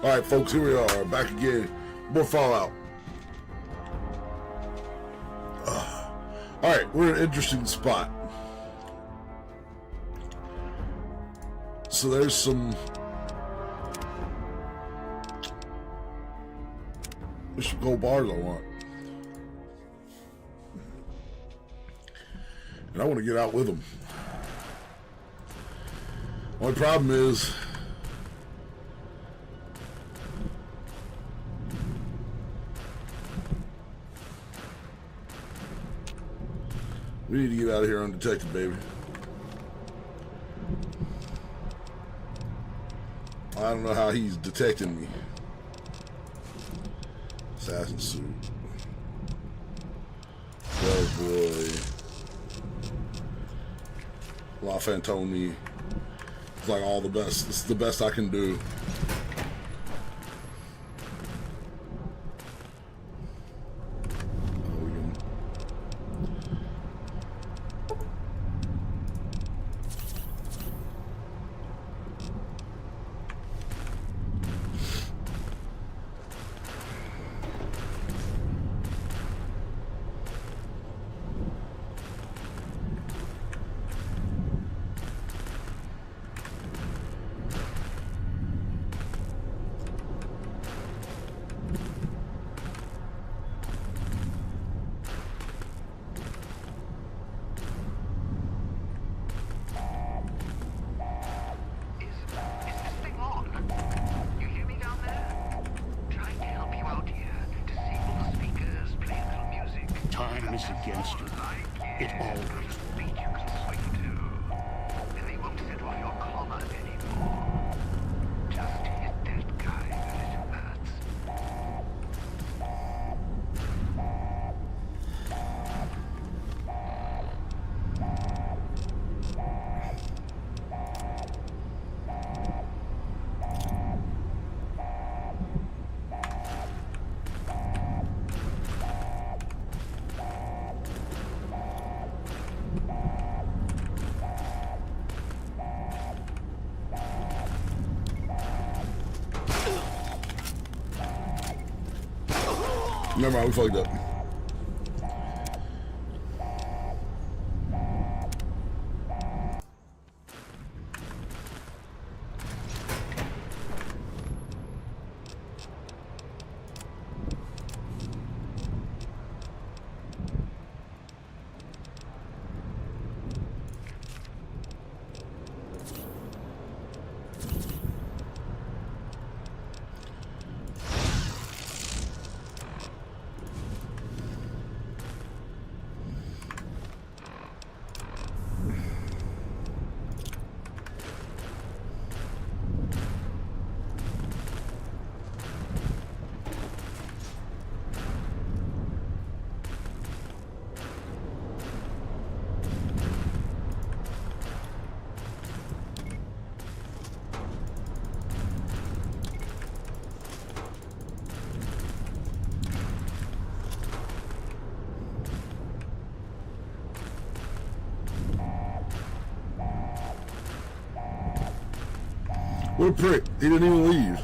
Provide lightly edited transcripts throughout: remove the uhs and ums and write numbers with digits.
Alright, folks, here we are, back again. More Fallout. Alright, we're in an interesting spot. So there's some... There's some gold bars I want. And I want to get out with them. Only problem is... we need to get out of here undetected, baby. I don't know how he's detecting me. Assassin suit. Oh boy. La Fantoni. It's like all the best. This is the best I can do. Time is against you. It always will. You can swing to, and they won't sit on your collar anymore. Just hit that guy when it hurts. Never mind, we fucked up. What a prick. He didn't even leave.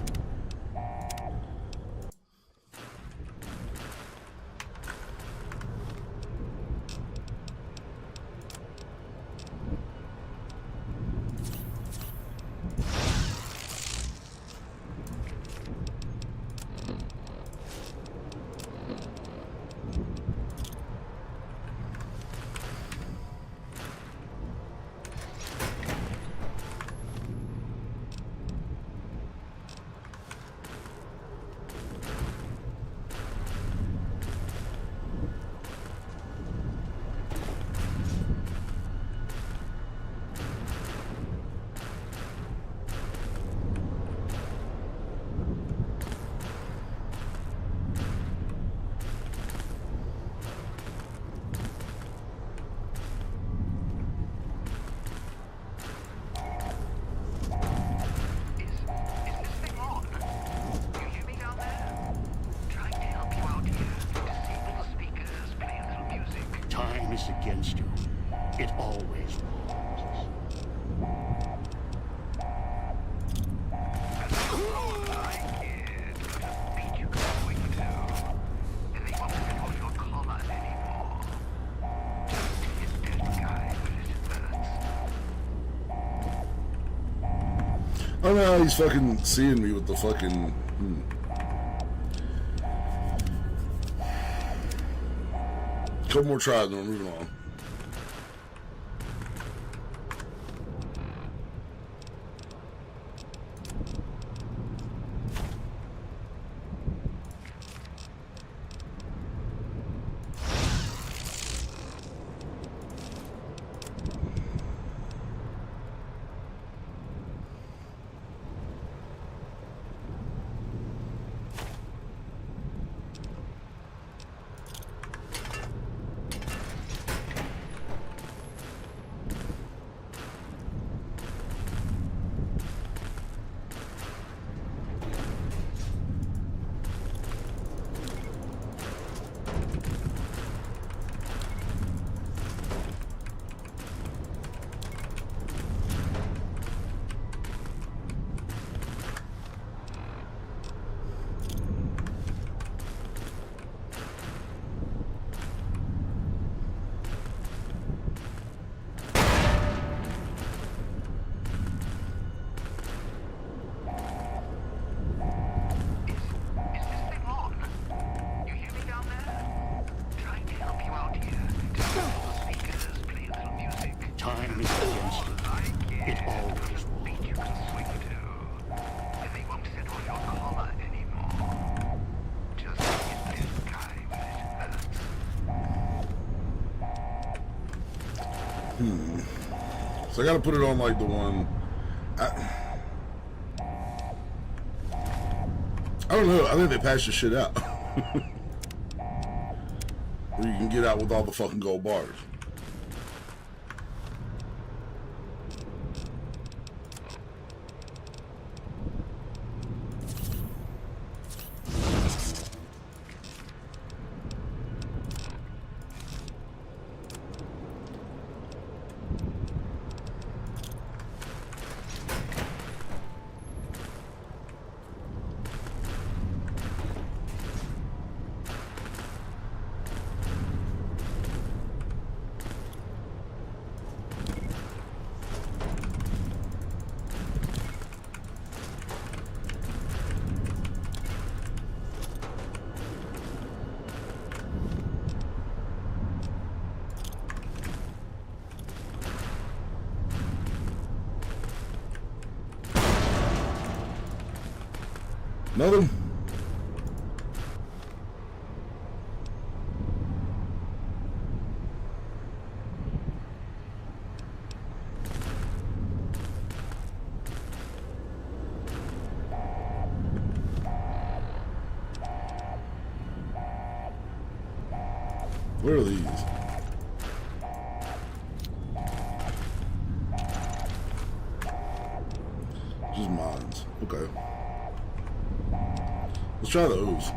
Is against you. It always will. I don't know how he's fucking seeing me with the fucking. Couple more tries and we're moving on. Time is against it. It always will. Beat you can swing to. And they won't sit on your collar anymore. Just hit this guy when it hurts. So I gotta put it on like the one. I don't know. I think they patched the shit out. Where you can get out with all the fucking gold bars. Nothing. Where are these? Just mines. Okay. Let's try those.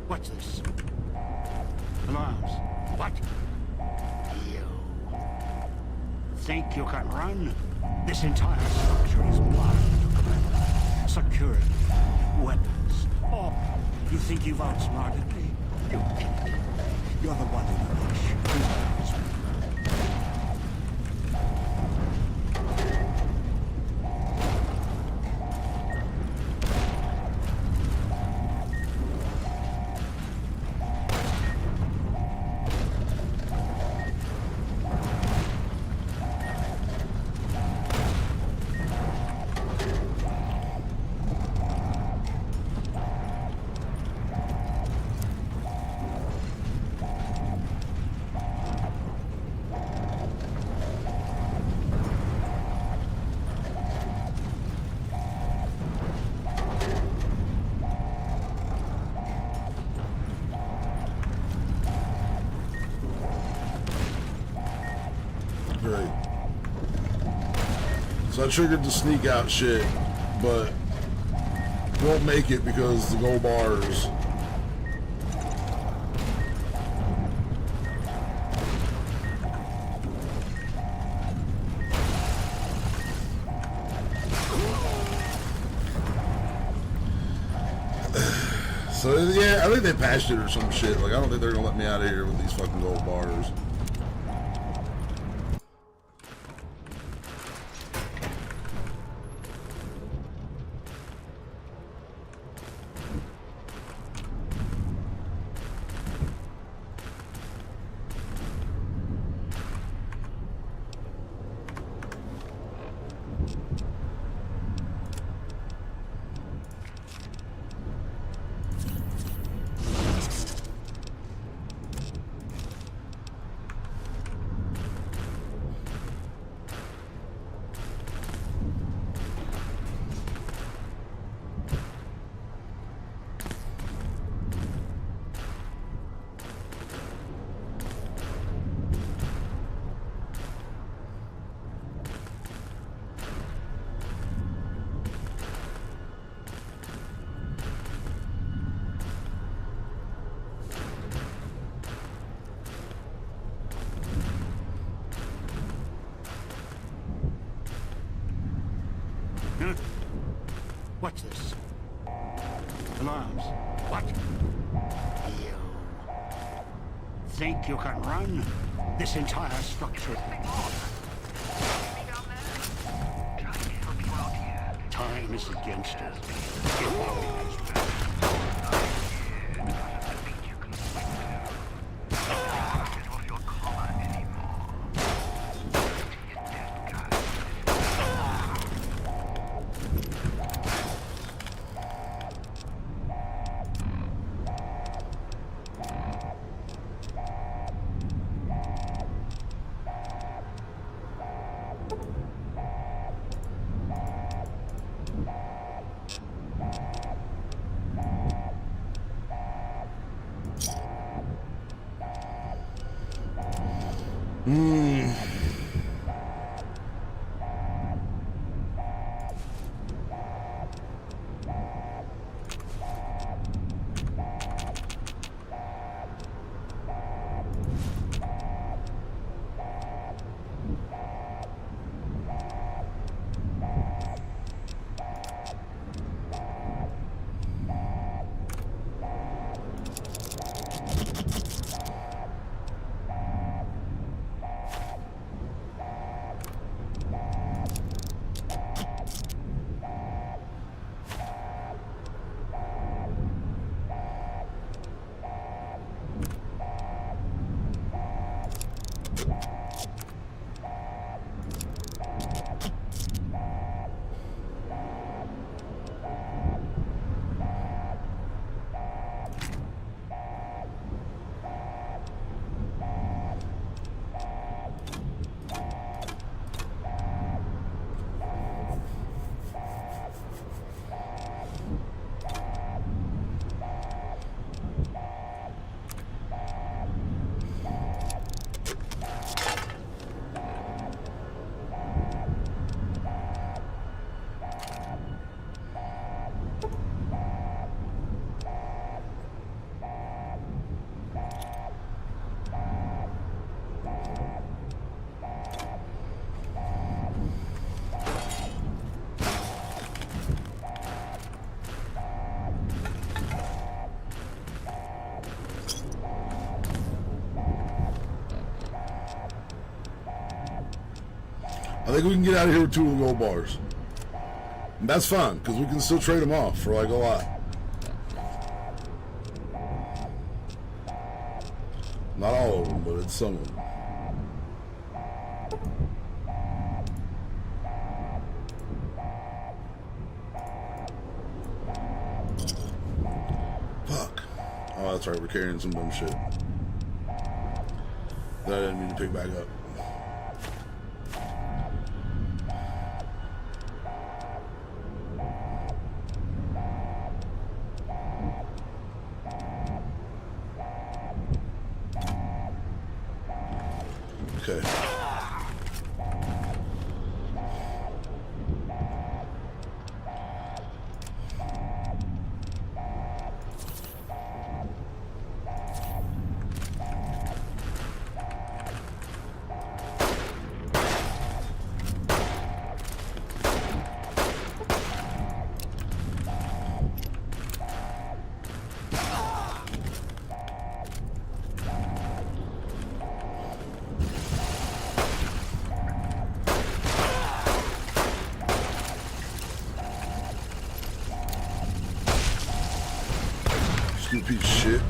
What's this? Alarms. What? You think you can run? This entire structure is mine. Security, weapons, all. You think you've outsmarted me? You can't. You're the one in the rush. So I triggered the sneak out shit, but won't make it because the gold bars. So yeah, I think they patched it or some shit. Like, I don't think they're gonna let me out of here with these fucking gold bars. Huh? What's this? Alarms. What? You think you can run this entire structure? Time is against us. I think we can get out of here with 2 of the gold bars. And that's fine, because we can still trade them off for like a lot. Not all of them, but it's some of them. Fuck. Oh, that's right, we're carrying some dumb shit that I didn't mean to pick back up. Okay. Stupid piece of shit.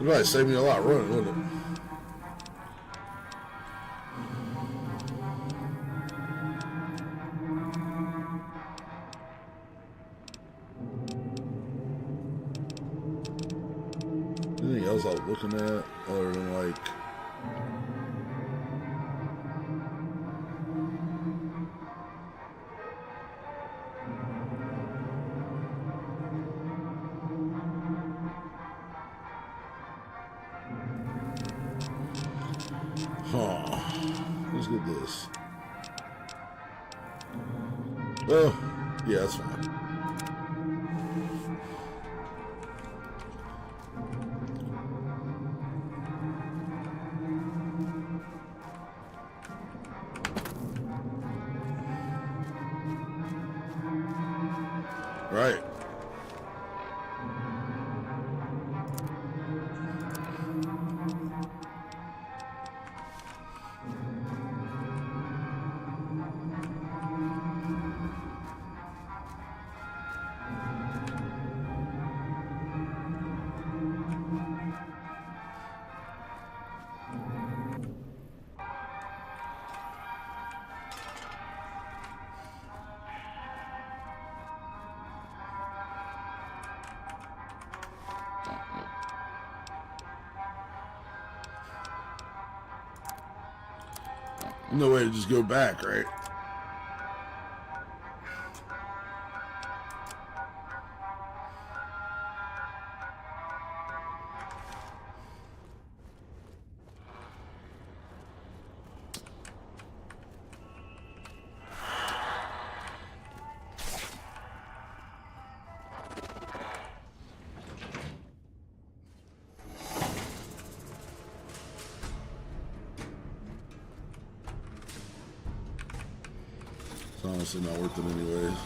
It might save me a lot running, wouldn't it? Anything else I was looking at other than like let's get this. Oh, yeah, that's fine. Right. No way to just go back, right? It's honestly not worth it anyways.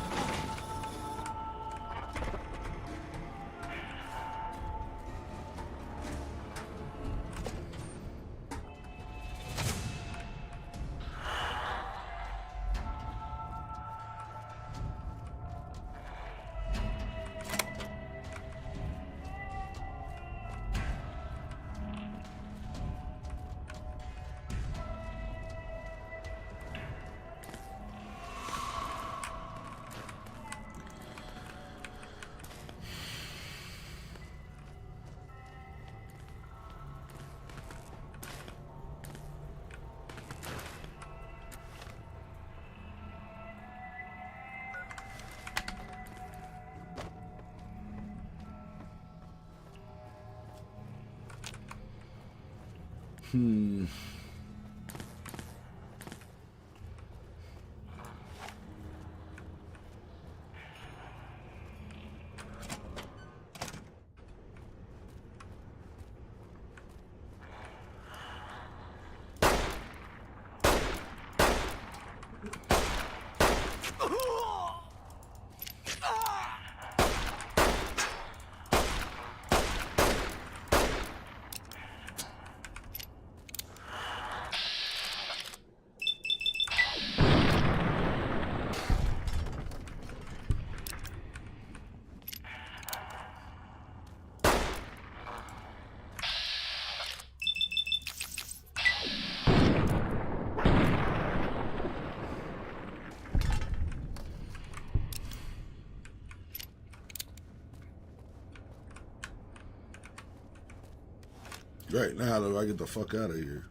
Great, now how do I get the fuck out of here?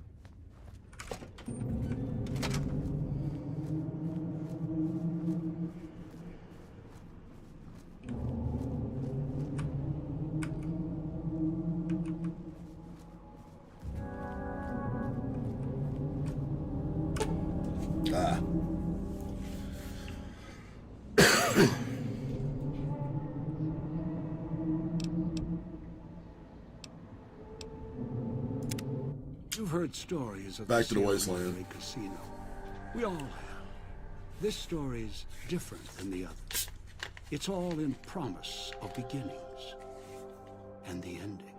Ah. You've heard stories of Back to the Sierra wasteland. Madre Casino. We all have. This story's different than the others. It's all in promise of beginnings and the ending.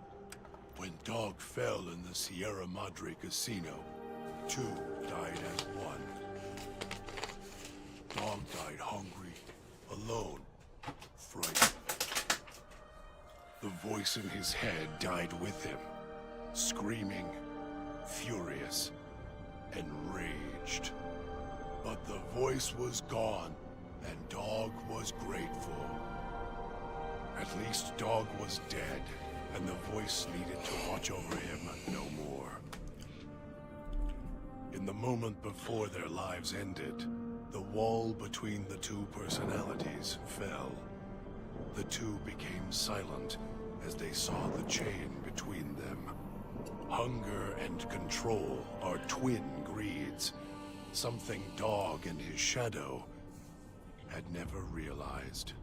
When Dog fell in the Sierra Madre Casino, 2 died as 1. Dog died hungry, alone, frightened. The voice in his head died with him, screaming, furious, enraged. But the voice was gone, and Dog was grateful. At least Dog was dead, and the voice needed to watch over him no more. In the moment before their lives ended, the wall between the 2 personalities fell. The 2 became silent as they saw the chain between them. Hunger and control are twin greeds, something Dog and his shadow had never realized.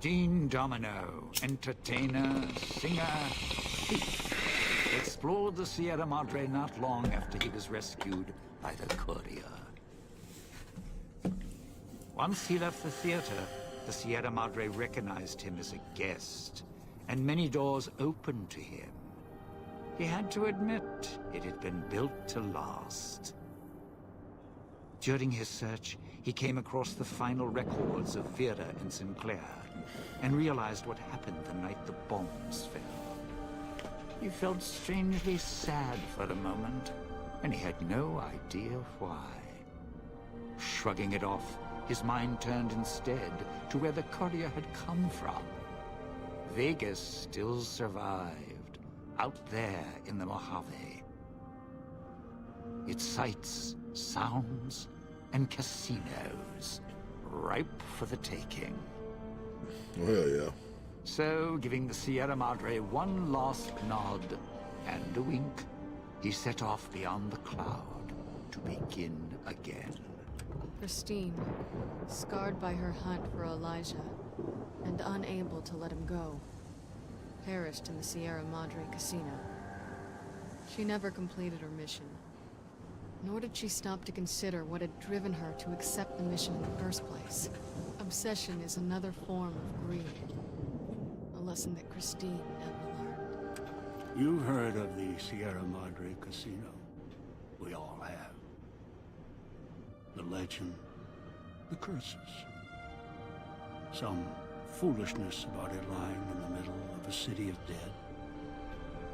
Dean Domino, entertainer, singer, thief, explored the Sierra Madre not long after he was rescued by the courier. Once he left the theater, the Sierra Madre recognized him as a guest, and many doors opened to him. He had to admit it had been built to last. During his search, he came across the final records of Vera and Sinclair, and realized what happened the night the bombs fell. He felt strangely sad for a moment, and he had no idea why. Shrugging it off, his mind turned instead to where the courier had come from. Vegas still survived, out there in the Mojave. Its sights, sounds, and casinos, ripe for the taking. Oh, hell yeah. So, giving the Sierra Madre one last nod and a wink, he set off beyond the cloud to begin again. Christine, scarred by her hunt for Elijah, and unable to let him go, perished in the Sierra Madre Casino. She never completed her mission, nor did she stop to consider what had driven her to accept the mission in the first place. Obsession is another form of greed, a lesson that Christine never learned. You heard of the Sierra Madre Casino. We all have. The legend, the curses. Some foolishness about it lying in the middle of a city of dead.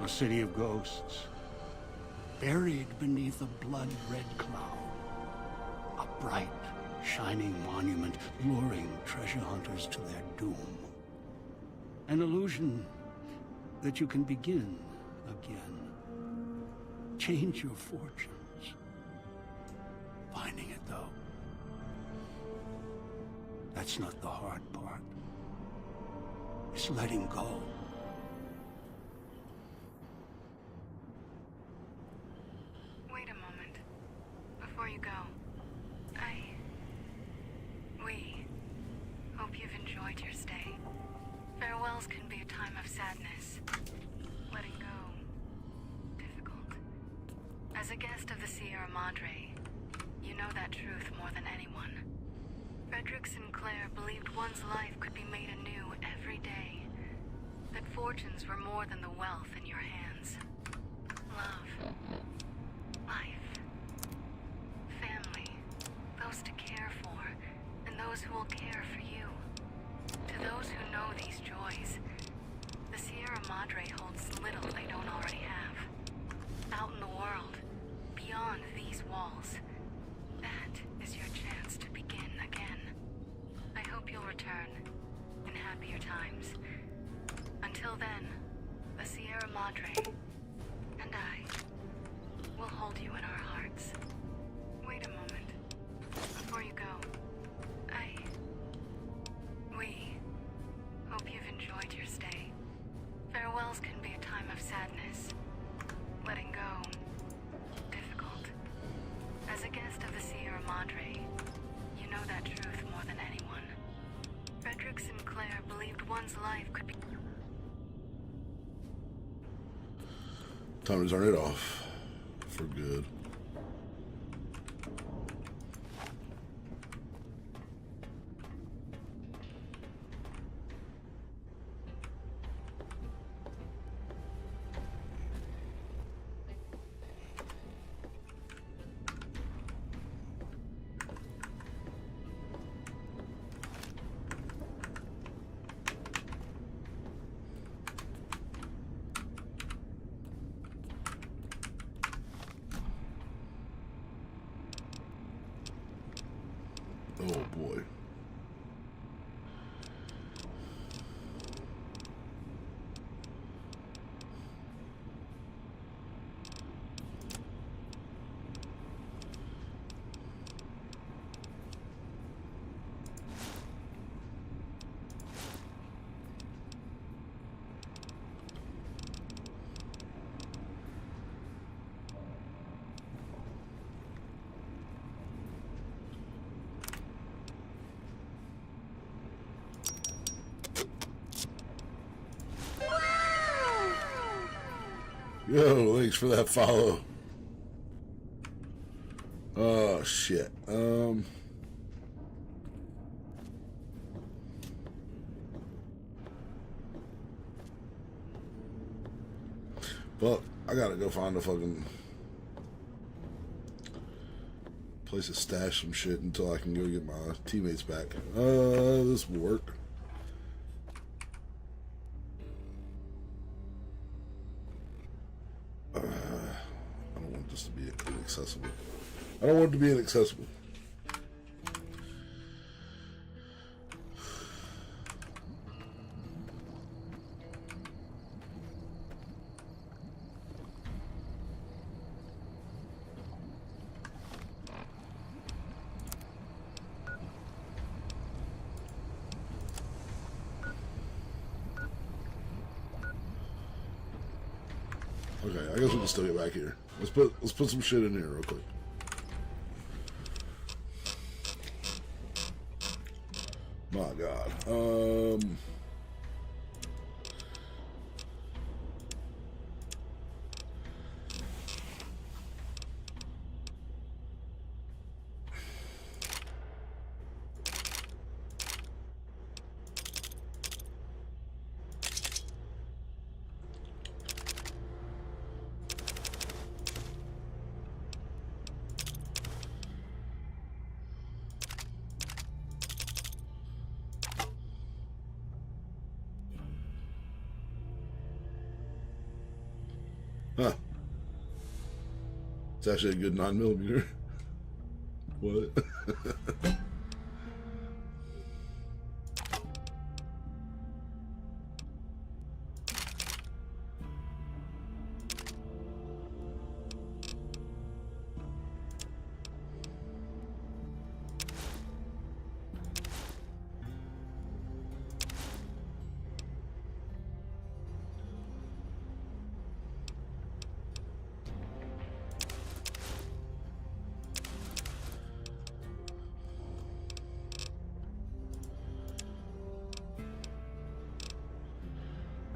A city of ghosts. Buried beneath a blood-red cloud. A bright, shining monument luring treasure hunters to their doom. An illusion that you can begin again. Change your fortunes. Finding it, though, that's not the hard part. It's letting go. Before you go, we hope you've enjoyed your stay. Farewells can be a time of sadness. Letting go, difficult. As a guest of the Sierra Madre, you know that truth more than anyone. Frederick Sinclair believed one's life could be made anew every day. That fortunes were more than the wealth in your hands. Love, life, family, those to care for, and those who will care for you. To those who know these joys, the Sierra Madre holds little they don't already have. Out in the world, beyond these walls, that is your chance to begin again. I hope you'll return in happier times. Until then, the Sierra Madre and I will hold you in our hearts. Wait a moment. Before you go, we hope you've enjoyed your stay. Farewells can be a time of sadness. Letting go, difficult. As a guest of the Sierra Madre, you know that truth more than anyone. Frederick Sinclair believed one's life could be... Time to turn it off for good. Oh boy. Yo, thanks for that follow. Oh shit. Well, I gotta go find a fucking place to stash some shit until I can go get my teammates back. This will work. I don't want this to be inaccessible. I don't want it to be inaccessible. Okay, I guess we can still get back here. Let's put some shit in here real quick. My God. Huh. It's actually a good 9mm. What?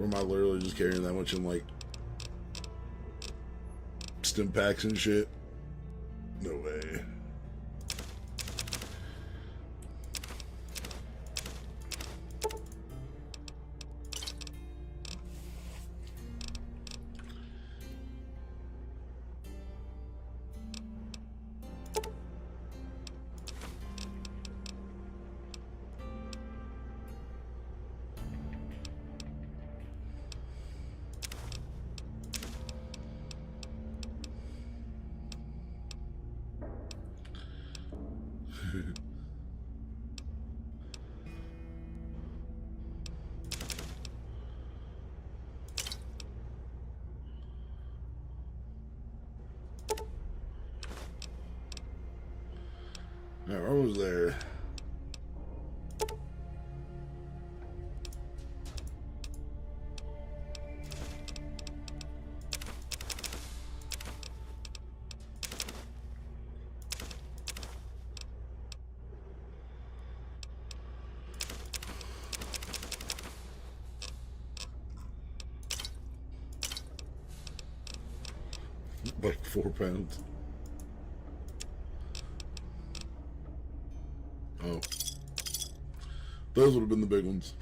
Or am I literally just carrying that much in like stim packs and shit? No way. Alright, we're almost there. Like 4 pounds. Oh. Those would have been the big ones.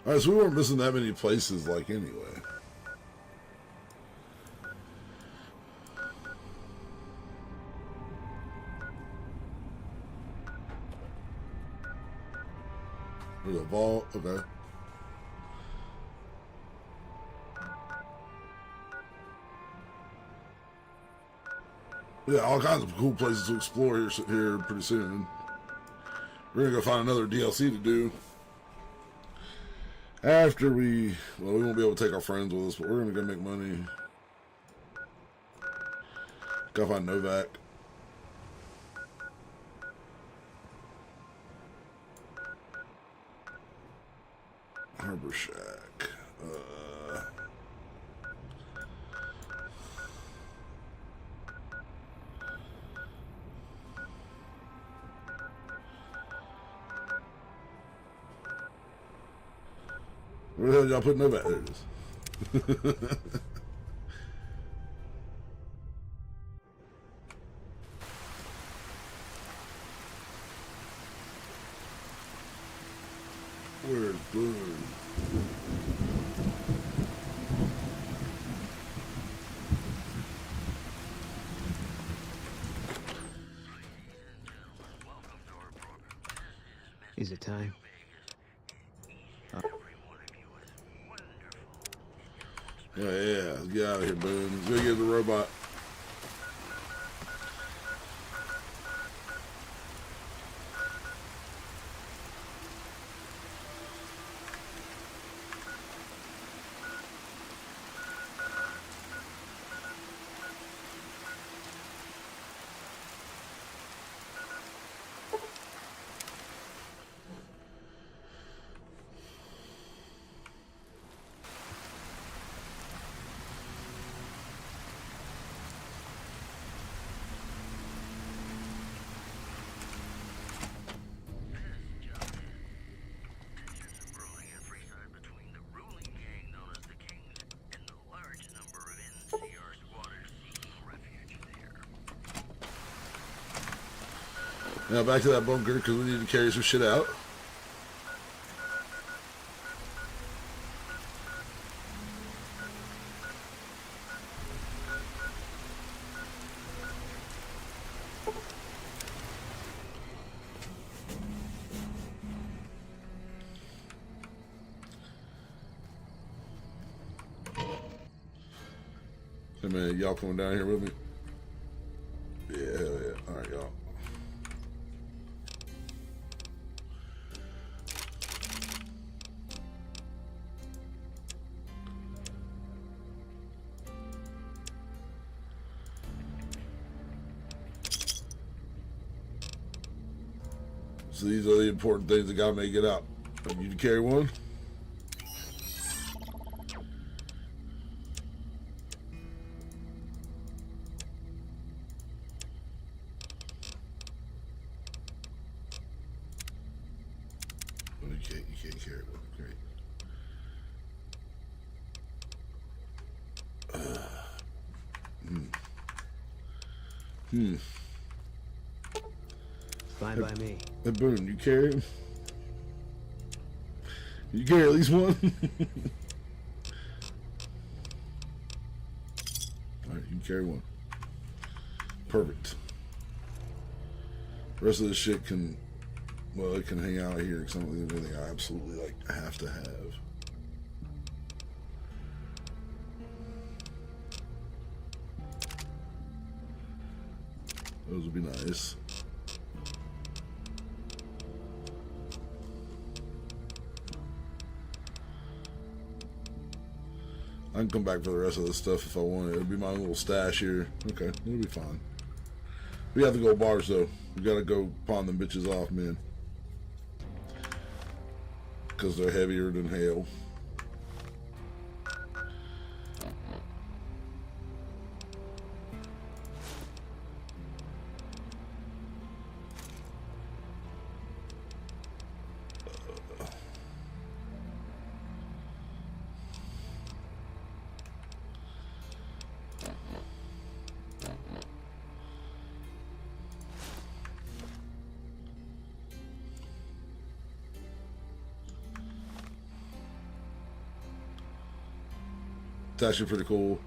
Alright, so we weren't missing that many places, like, anyway. There's a vault, okay. Yeah, all kinds of cool places to explore here pretty soon. We're gonna go find another DLC to do. After we won't be able to take our friends with us, but we're gonna go make money. Gotta find Novak. Harbor Shack. Where the hell y'all put Novak? There it is. Where's Boone? Is it time? Yeah, get out of here, Boone. Let's go get the robot. Now back to that bunker because we need to carry some shit out. Hey man, y'all coming down here with me? Yeah, hell yeah. Alright, y'all. So these are the important things that gotta make it out. You carry one? You can't carry one. Great. Fine by me. Hey, Boone, you carry him? You carry at least one? Alright, you carry one. Perfect. The rest of this shit can, well, it can hang out here because I don't think there's anything I absolutely have to have. Those would be nice. I can come back for the rest of this stuff if I want it. It'll be my little stash here. Okay, it'll be fine. We have to go bars though. We gotta go pawn them bitches off, man. Because they're heavier than hell. It's actually pretty cool.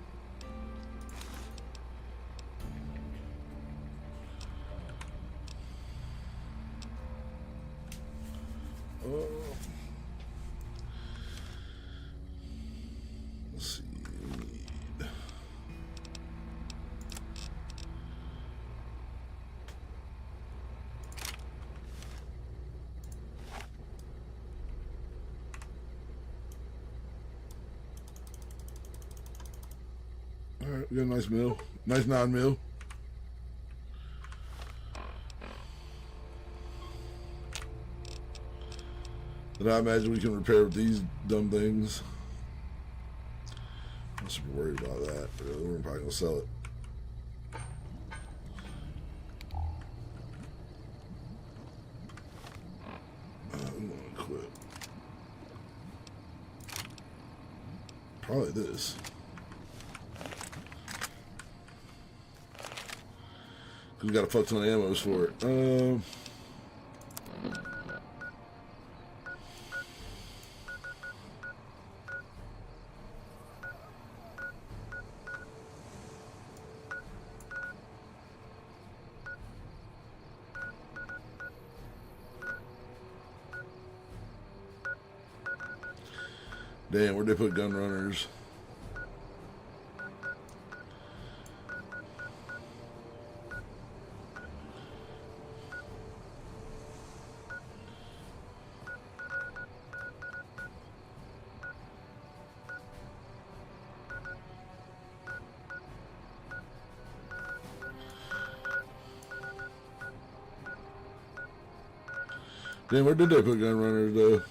Let's see. We need... Alright, we got a nice mill. Nice non-mill. That I imagine we can repair with these dumb things. I'm super worried about that. We're probably gonna sell it. I'm gonna quit. Probably this. We got a fuck ton of ammos for it. Damn, where'd they put gun runners? Damn, where did they put gun runners though?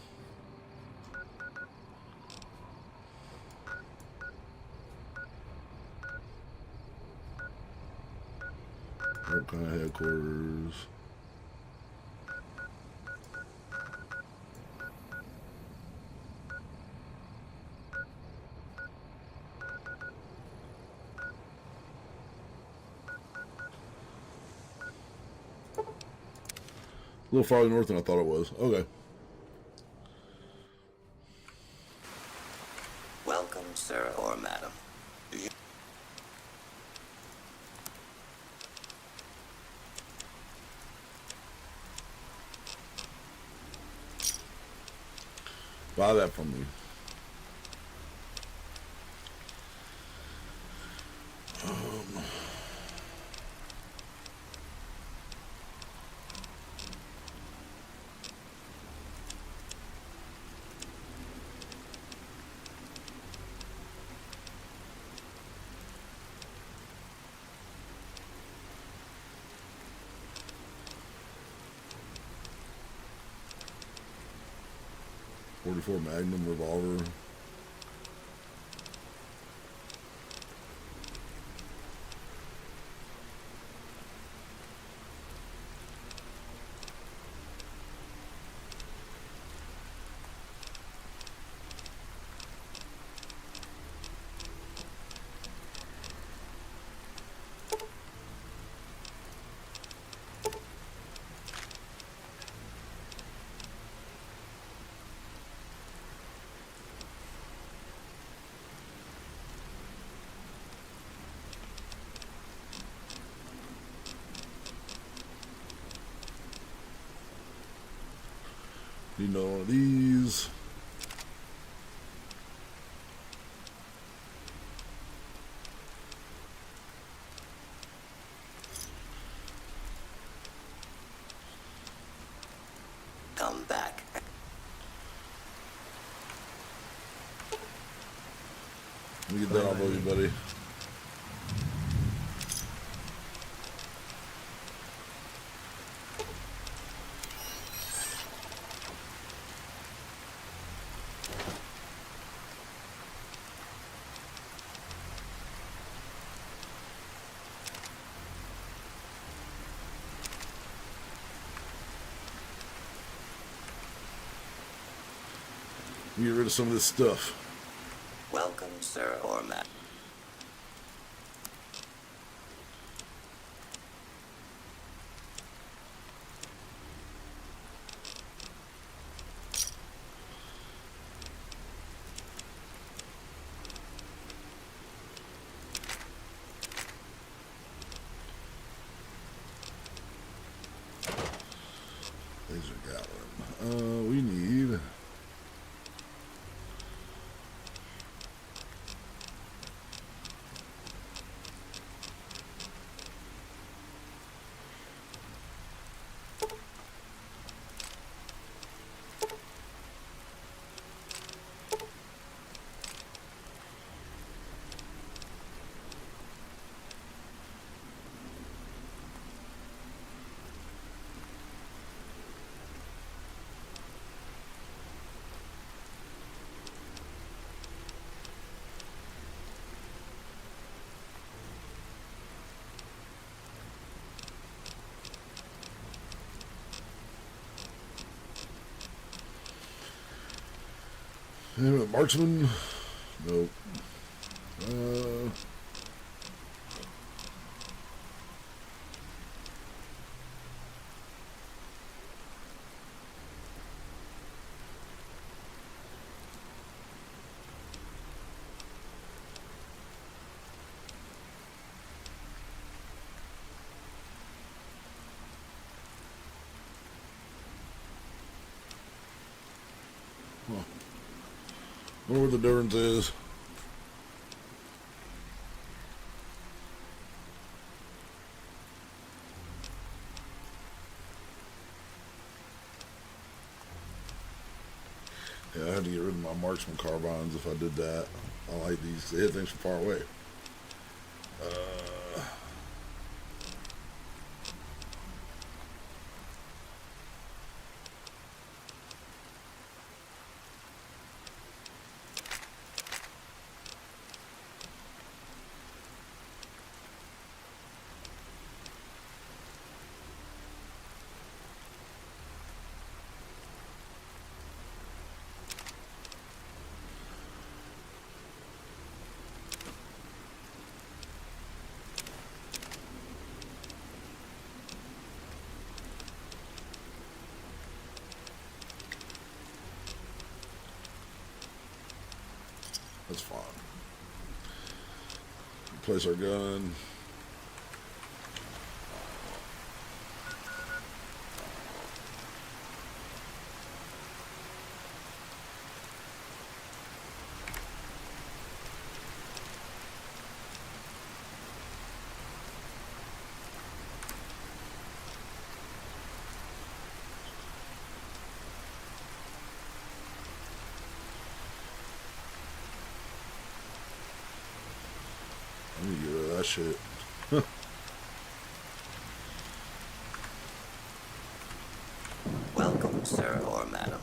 What kind of headquarters? A little farther north than I thought it was. Okay. Welcome, sir or madam. Buy that from me. .44 Magnum revolver. Need another one of these. Come back. Let me get that off of you, buddy. Get rid of some of this stuff. Welcome, sir or madam. Laser Gatlin. We need. Marksman? Nope. Huh. Wonder what the difference is. Yeah, I had to get rid of my marksman carbines if I did that. I like these. They hit things from far away. That's fine. Replace our gun. Let me get rid of that shit. Welcome, sir or madam.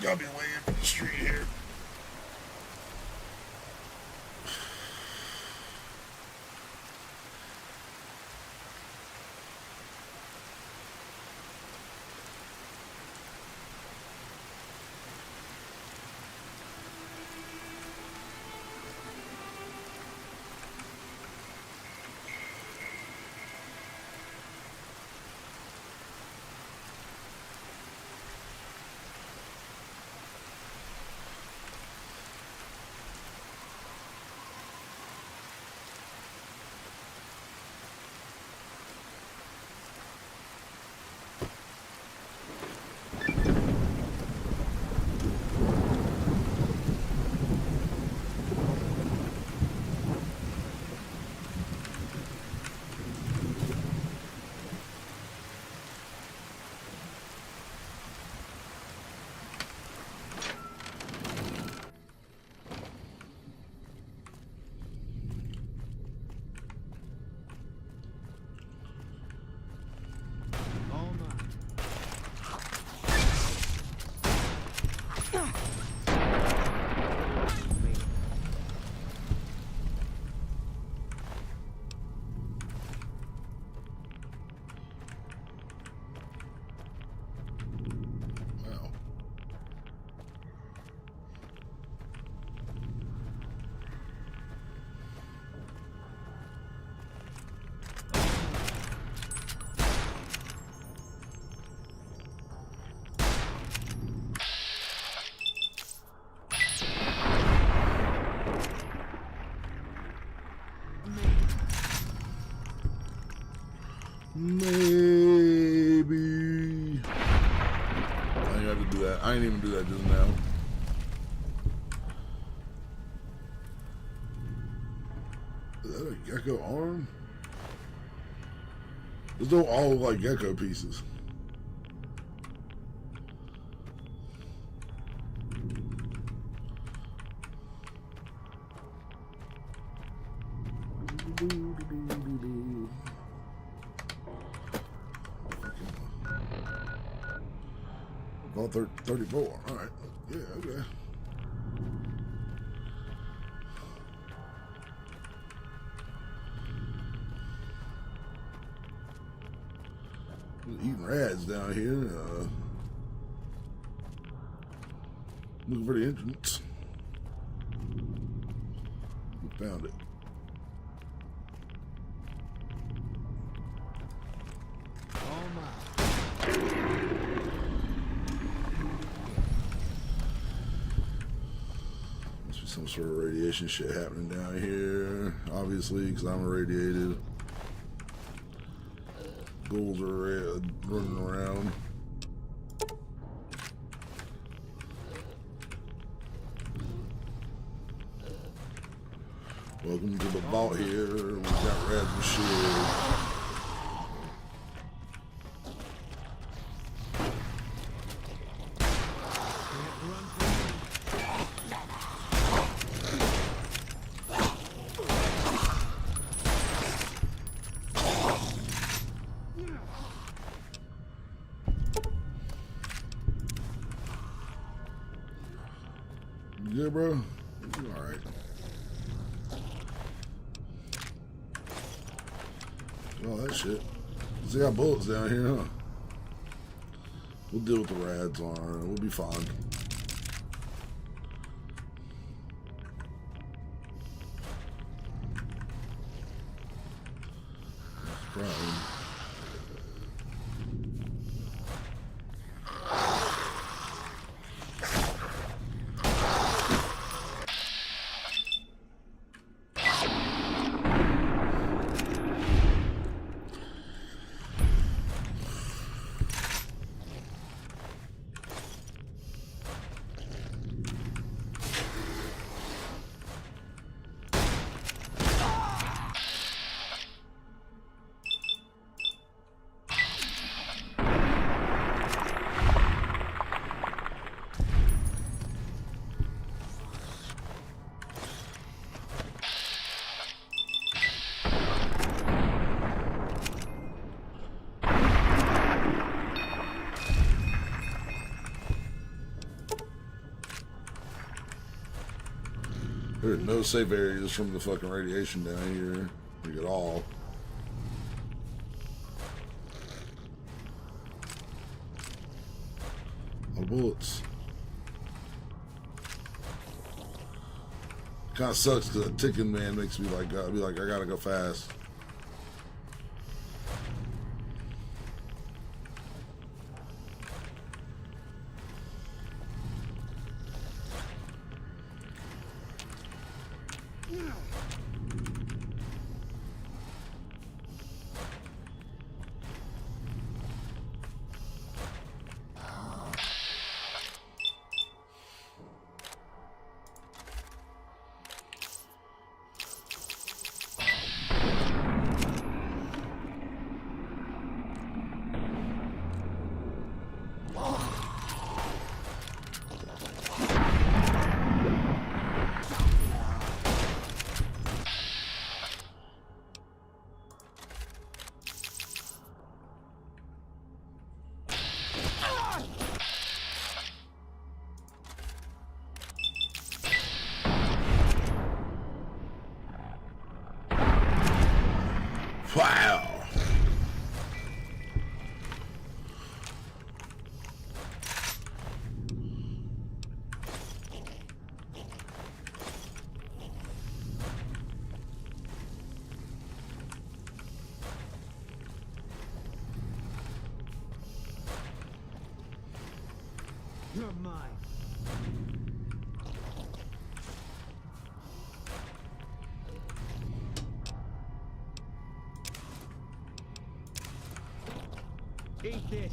Got me way into the street here. Maybe. I ain't got to do that. I ain't even do that just now. Is that a gecko arm? Those don't all look like gecko pieces. Oh, 34. All right. Yeah, okay. Eating rats down here. Looking for the entrance. We found it. Some sort of radiation shit happening down here, obviously, because I'm irradiated. Ghouls are running around. Welcome to the vault here. We got rats and shit. You good, bro? You alright. All that shit. They got bullets down here, huh? We'll deal with the rads on her. We'll be fine. Problem. There are no safe areas from the fucking radiation down here. Like at all. All bullets. Kind of sucks because that ticking man makes me like, be like, I gotta go fast. Wow. You're mine. Eat this.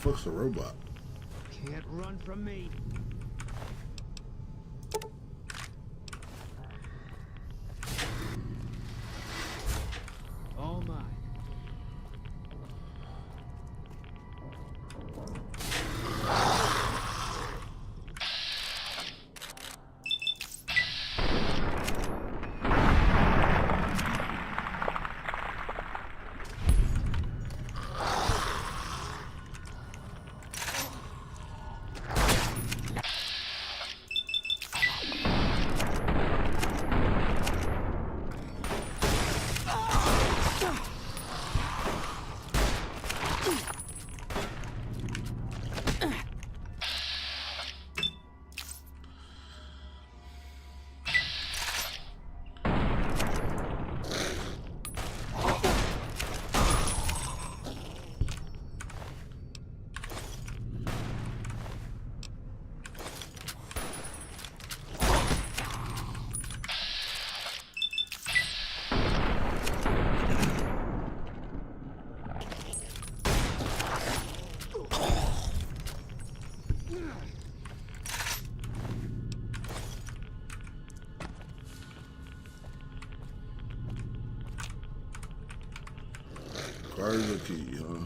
fuck's the robot? Can't run from me. All mine. Requires a key, huh?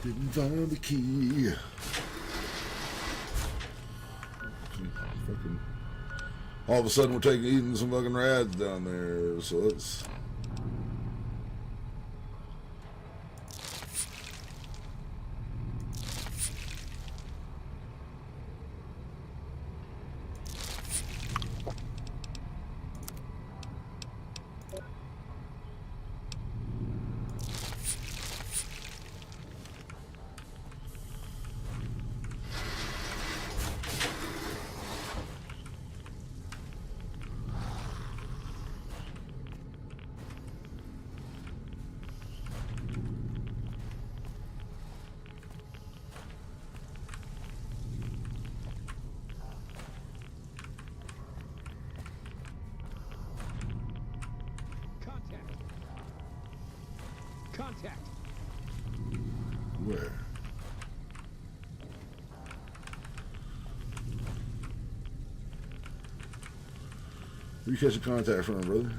Didn't find the key. Fucking, all of a sudden we're eating some fucking rads down there, so let's. Contact. Where? Where you catching contact from, brother?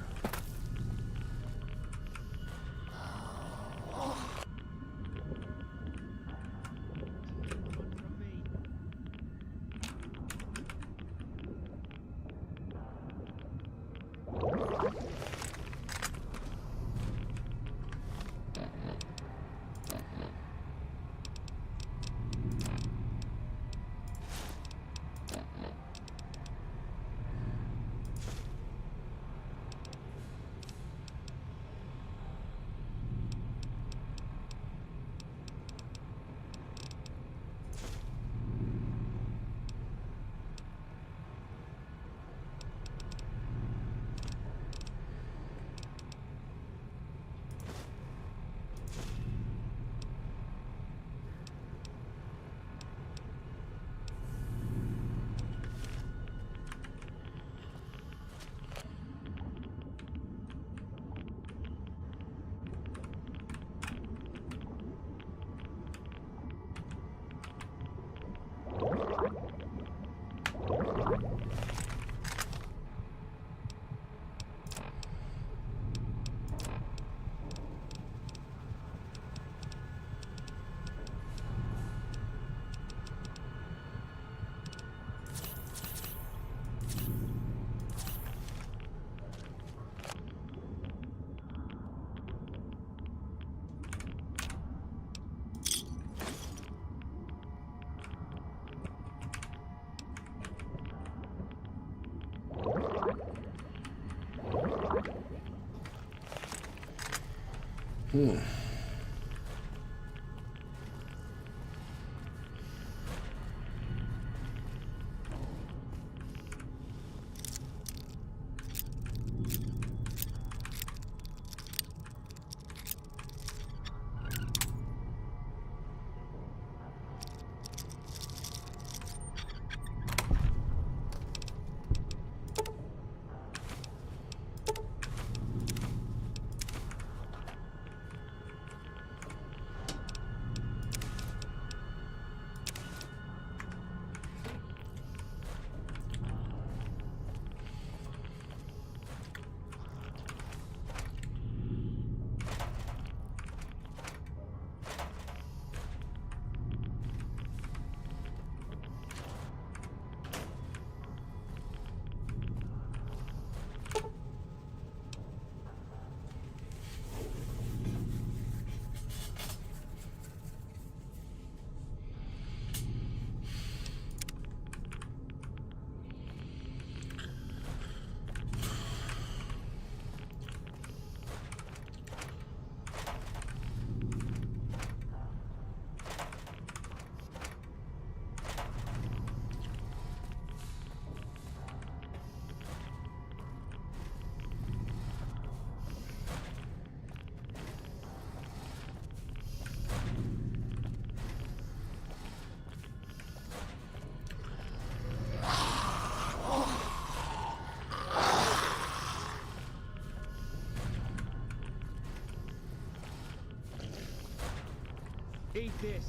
Eat this.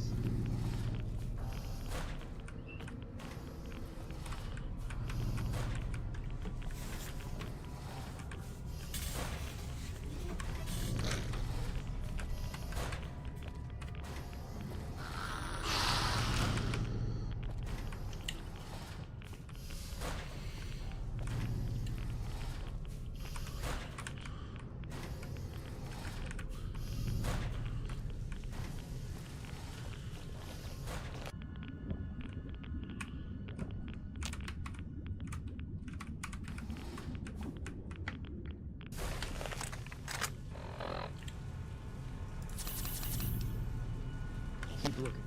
Keep looking.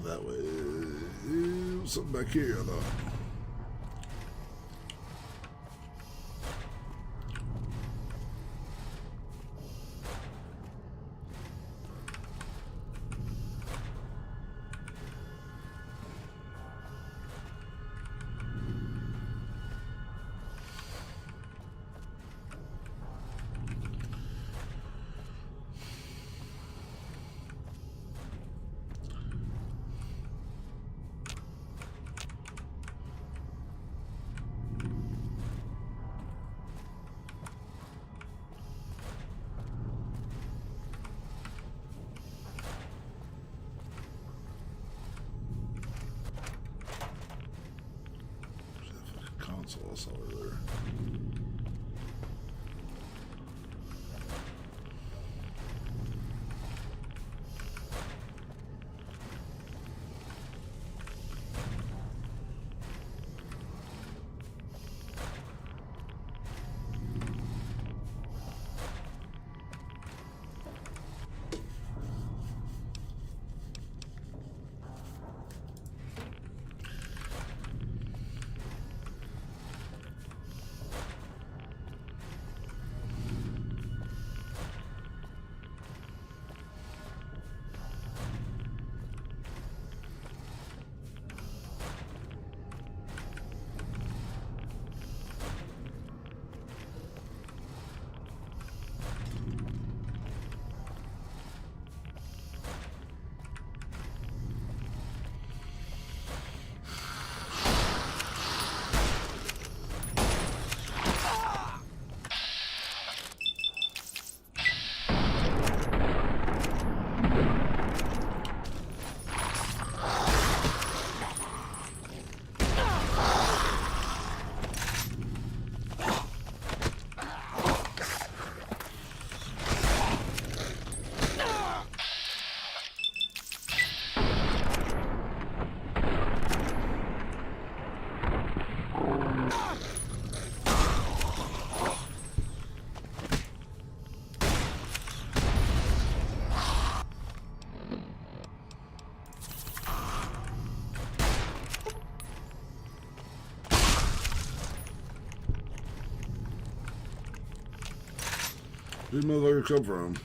That way. Something back here, though. Console I saw earlier. Where'd motherfucker come from?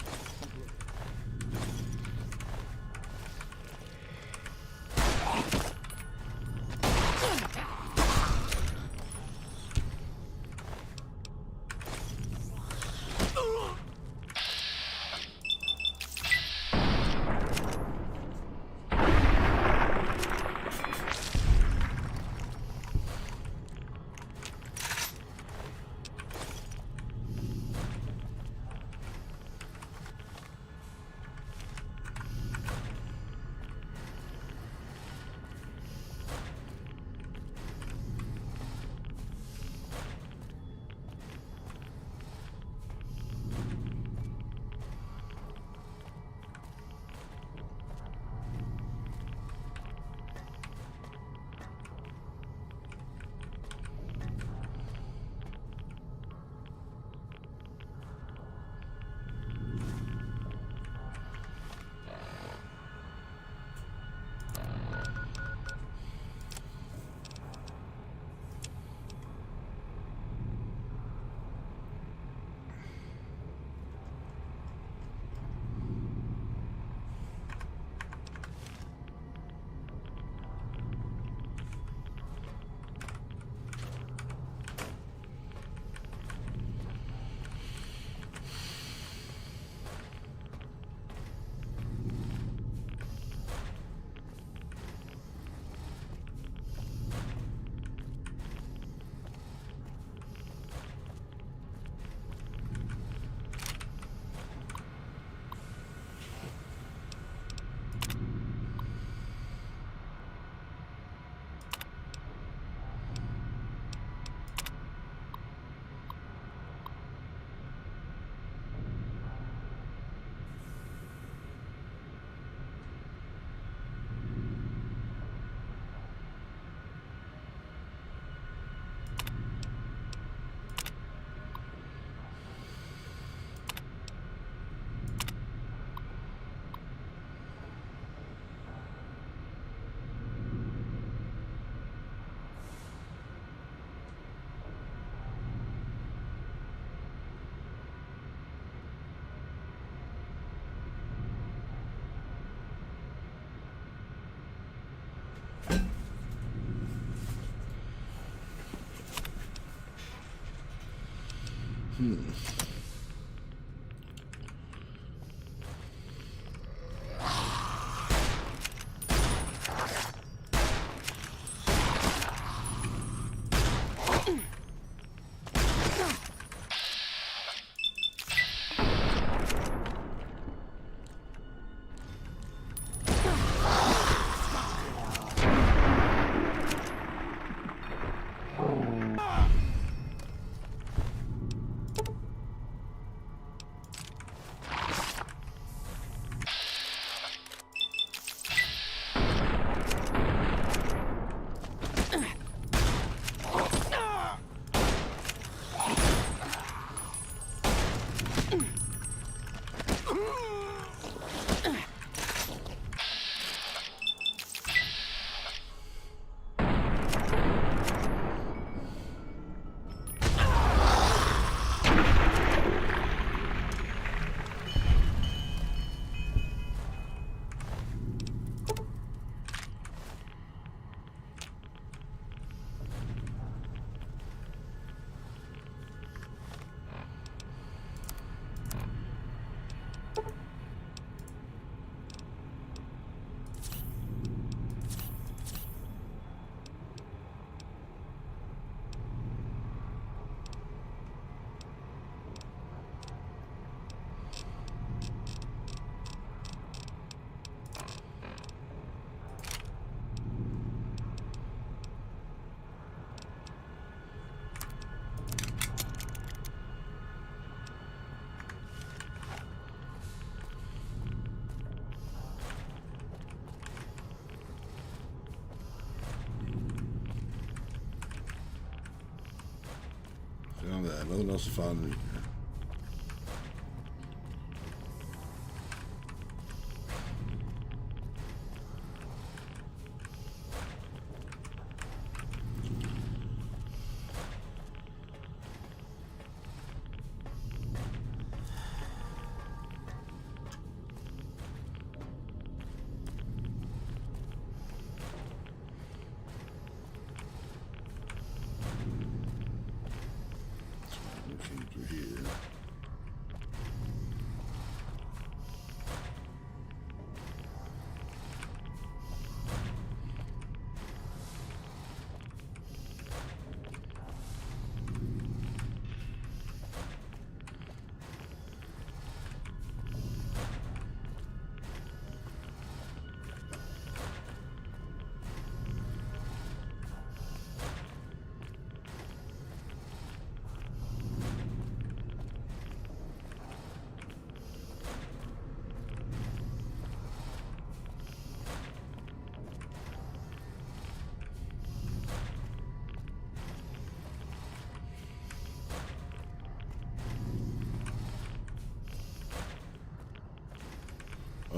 Found that. Nothing else to find me.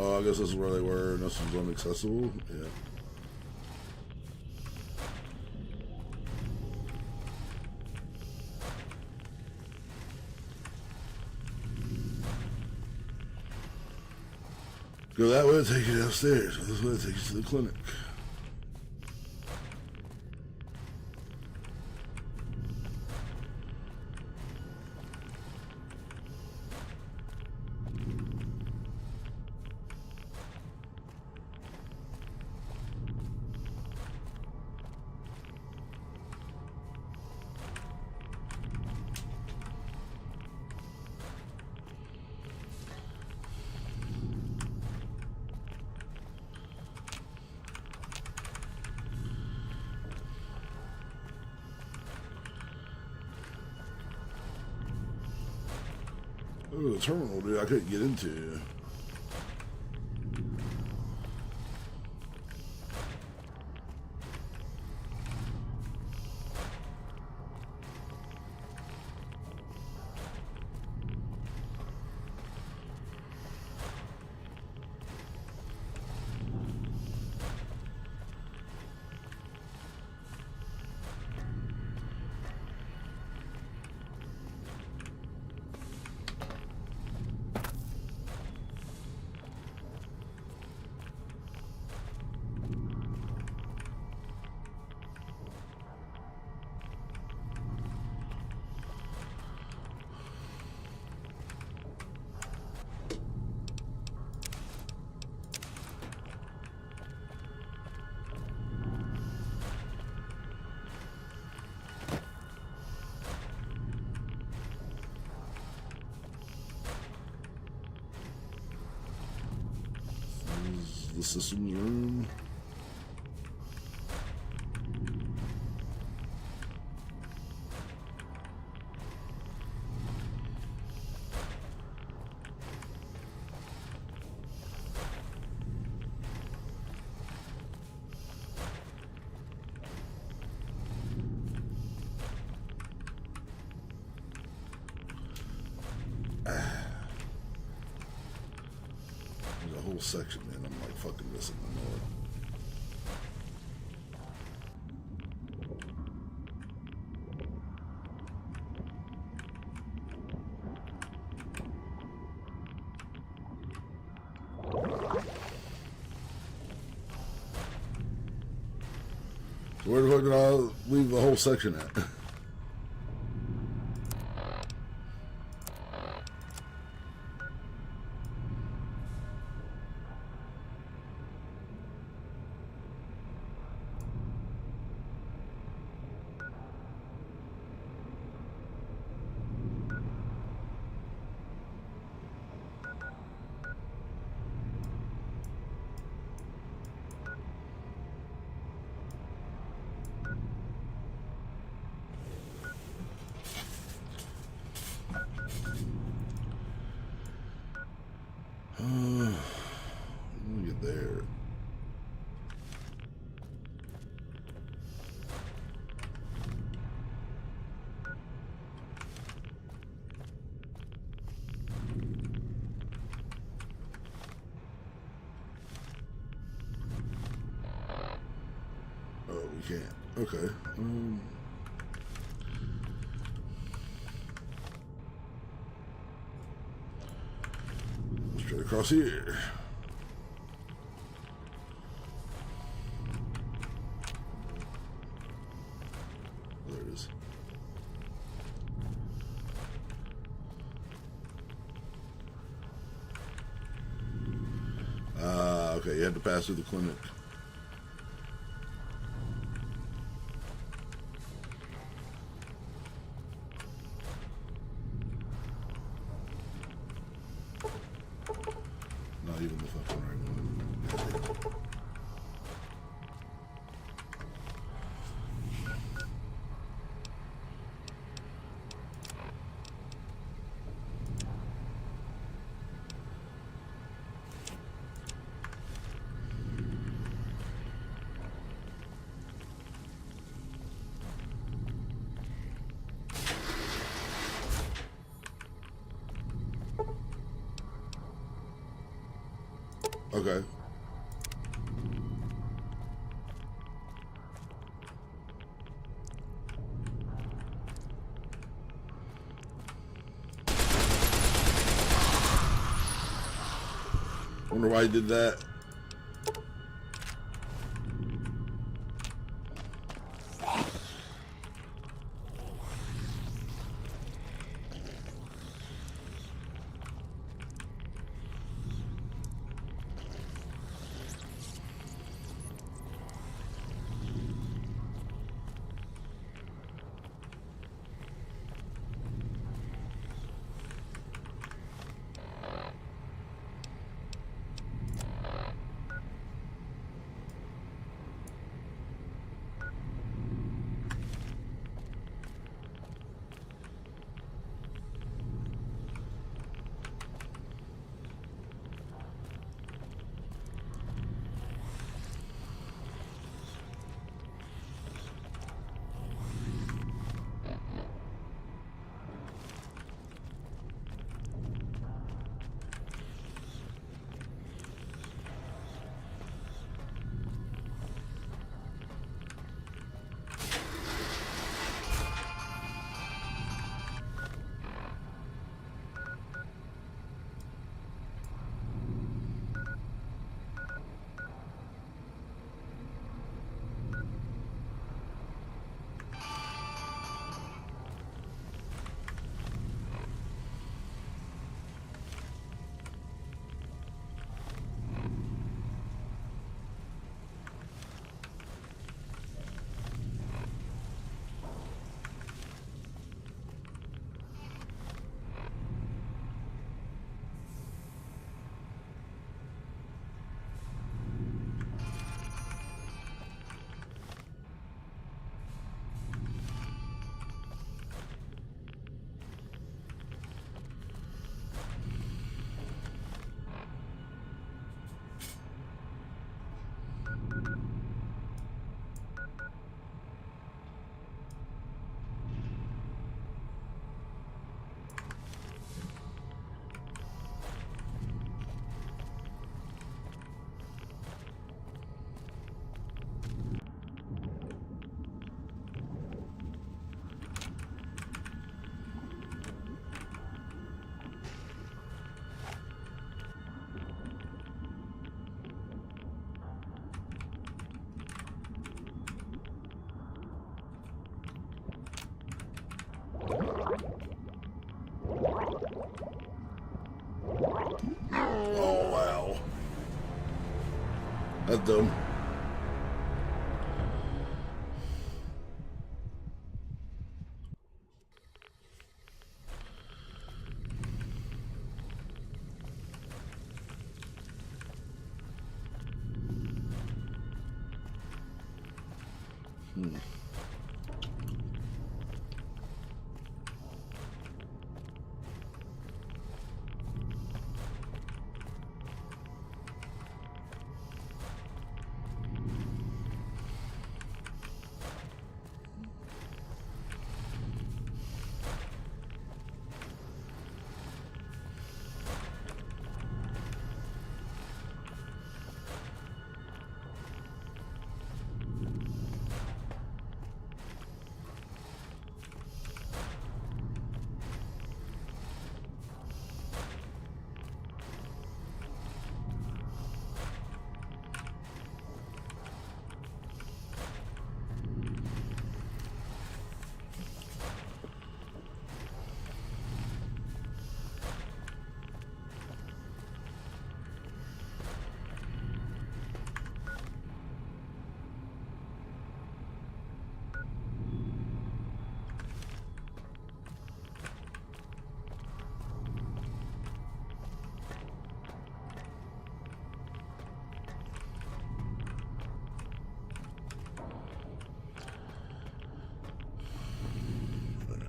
Oh, I guess this is where they were, and this was inaccessible. Yeah. Go that way, take you downstairs. This way, take you to the clinic. Oh, the terminal, dude, I couldn't get into. The systems room. There's a whole section, man. I'm like fucking missing the north. So where the fuck did I leave the whole section at? Let me get there. Oh, we can't. Okay. Straight across here. There it is. Okay, you had to pass through the clinic. Not even the fucking right one. Okay. Wonder why he did that. Oh, wow. That's dumb.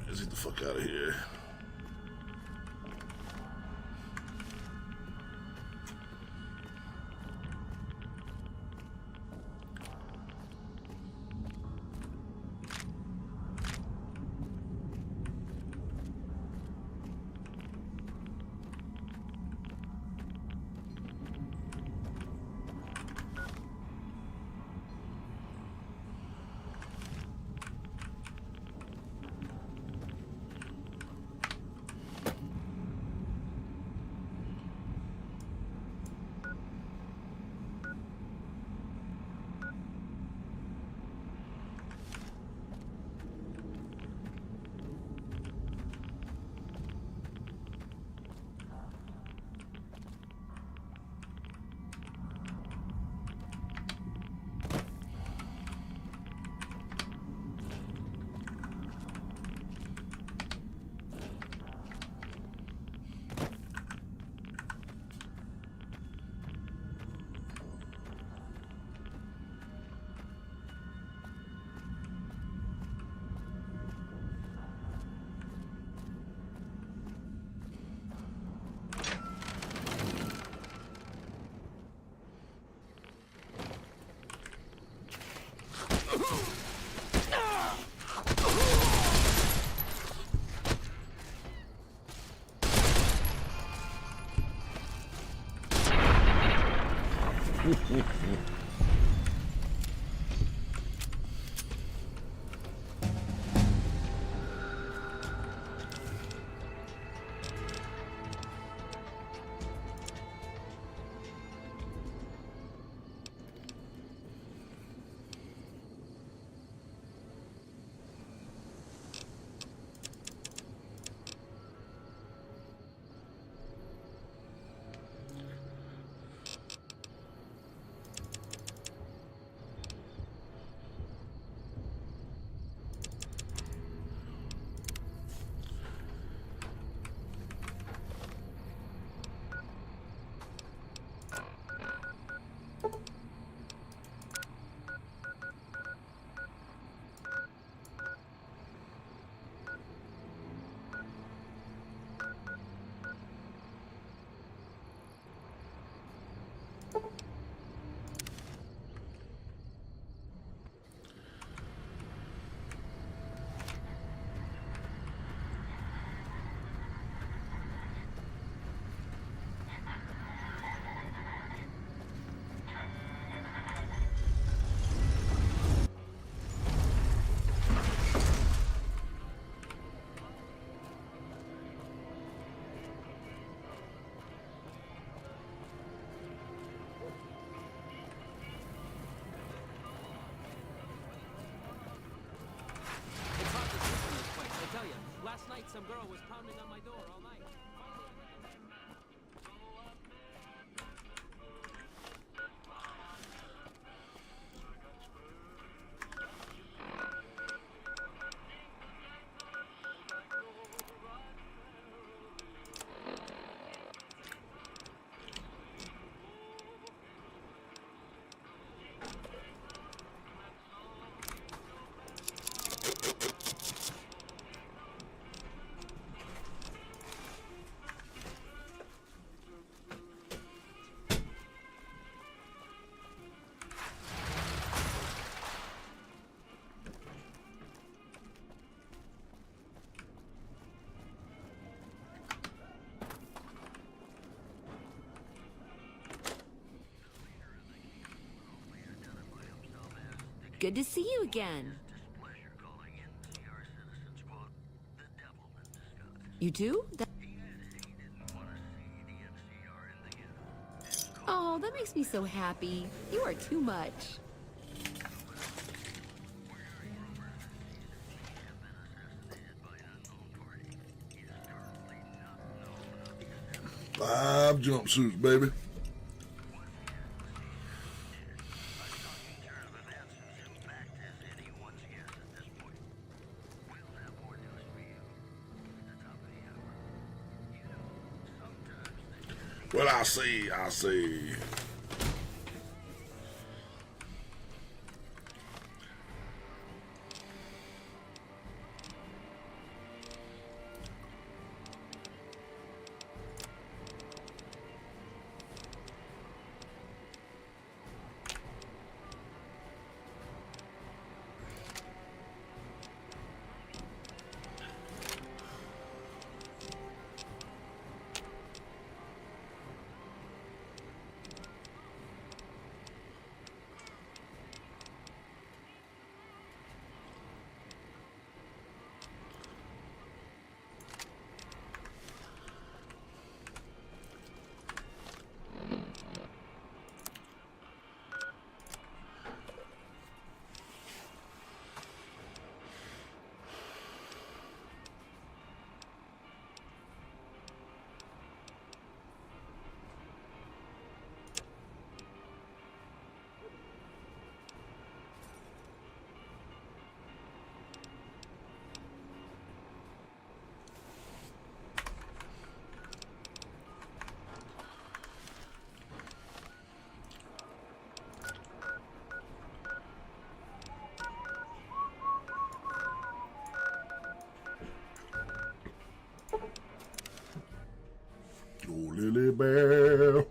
Let's get the fuck out of here. Last night, some girl was pounding on my door all night. Good to see you again. You too? Oh, that makes me so happy. You are too much. Five jumpsuits, baby. Well, I see. Oh, Lily Bear.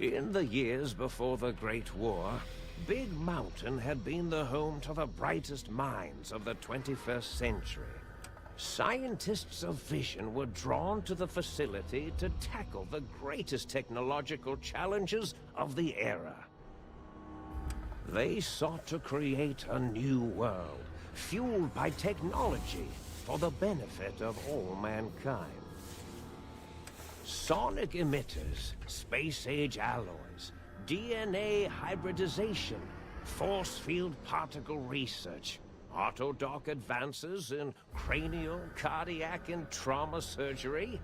In the years before the Great War, Big Mountain had been the home to the brightest minds of the 21st century. Scientists of vision were drawn to the facility to tackle the greatest technological challenges of the era. They sought to create a new world, fueled by technology for the benefit of all mankind. Sonic emitters, space-age alloys, DNA hybridization, force field particle research, autodoc advances in cranial, cardiac, and trauma surgery.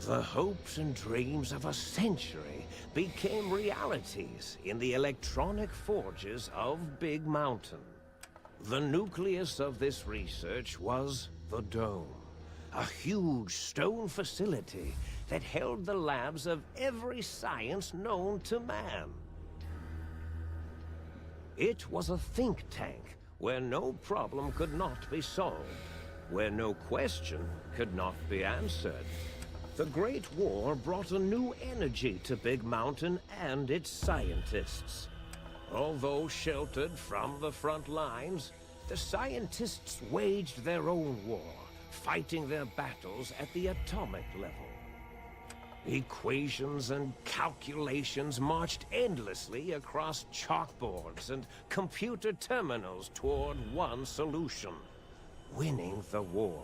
The hopes and dreams of a century became realities in the electronic forges of Big Mountain. The nucleus of this research was the Dome, a huge stone facility that held the labs of every science known to man. It was a think tank where no problem could not be solved, where no question could not be answered. The Great War brought a new energy to Big Mountain and its scientists. Although sheltered from the front lines, the scientists waged their own war, fighting their battles at the atomic level. Equations and calculations marched endlessly across chalkboards and computer terminals toward one solution: winning the war.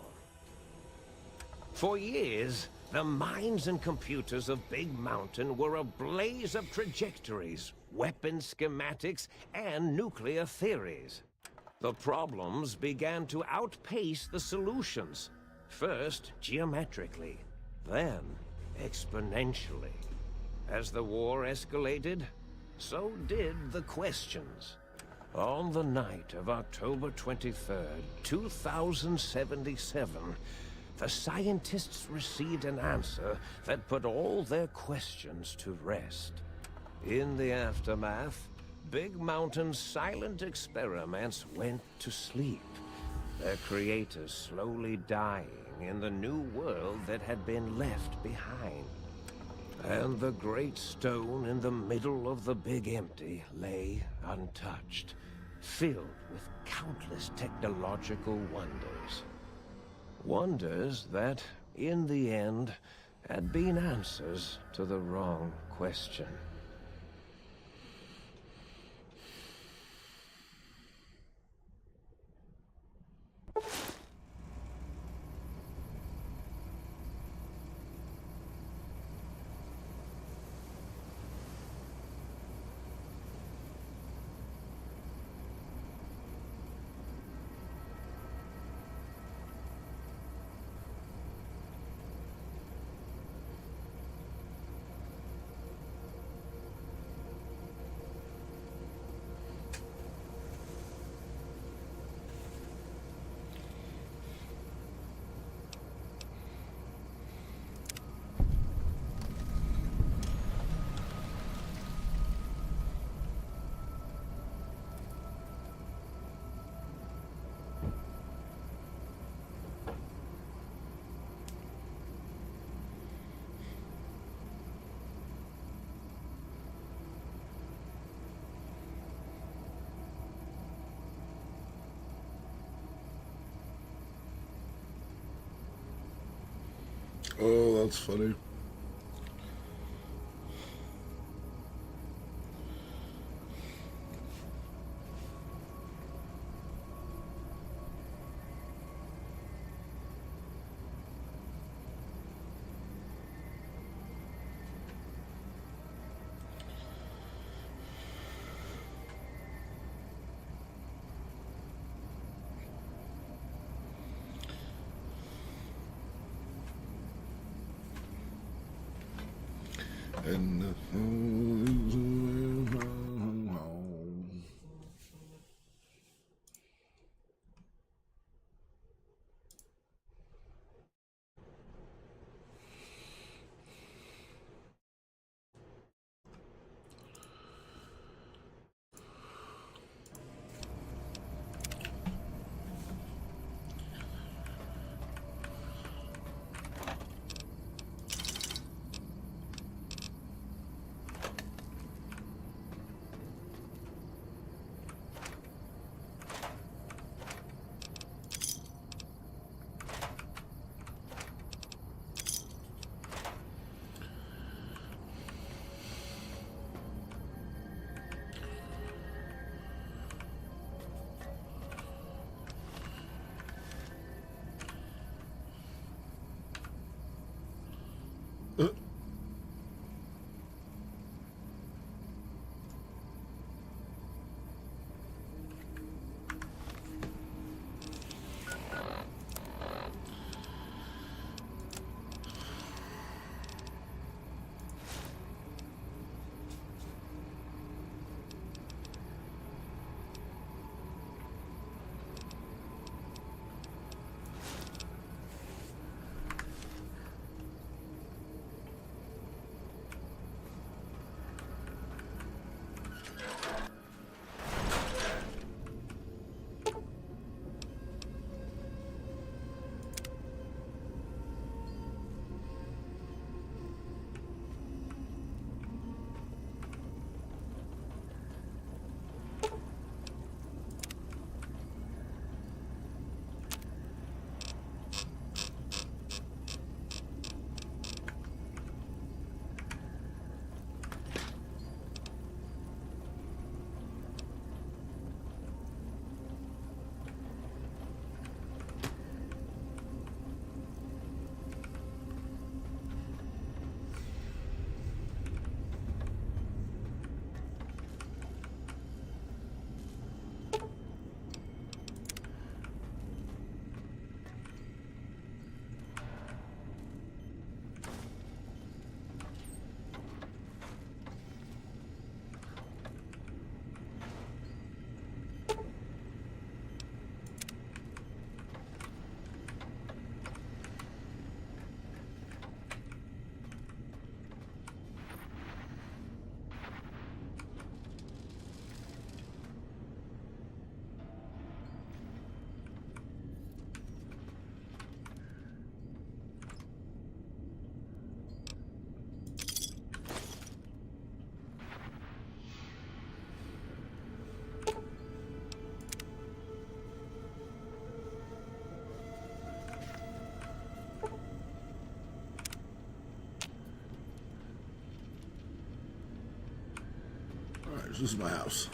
For years, the minds and computers of Big Mountain were a blaze of trajectories, weapon schematics, and nuclear theories. The problems began to outpace the solutions, first geometrically, then exponentially. As the war escalated, so did the questions. On the night of October 23rd, 2077, the scientists received an answer that put all their questions to rest. In the aftermath, Big Mountain's silent experiments went to sleep, their creators slowly dying in the new world that had been left behind. And the great stone in the middle of the Big Empty lay untouched, filled with countless technological wonders. Wonders that, in the end, had been answers to the wrong question. Oh, that's funny. And Alright, this is my house.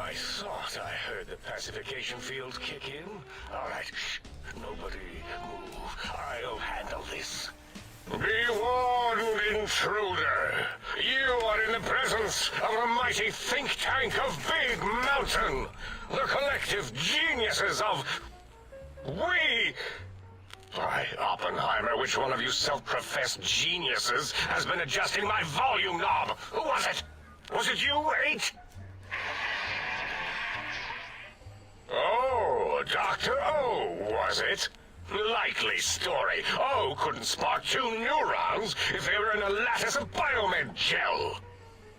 I thought I heard the pacification field kick in. All right, shh. Nobody move. I'll handle this. Be warned, intruder. You are in the presence of a mighty think tank of Big Mountain. The collective geniuses of... We... By Oppenheimer, which one of you self-professed geniuses has been adjusting my volume knob? Who was it? Was it you, 8? Oh, Dr. O, was it? Likely story. O couldn't spark 2 neurons if they were in a lattice of biomed gel.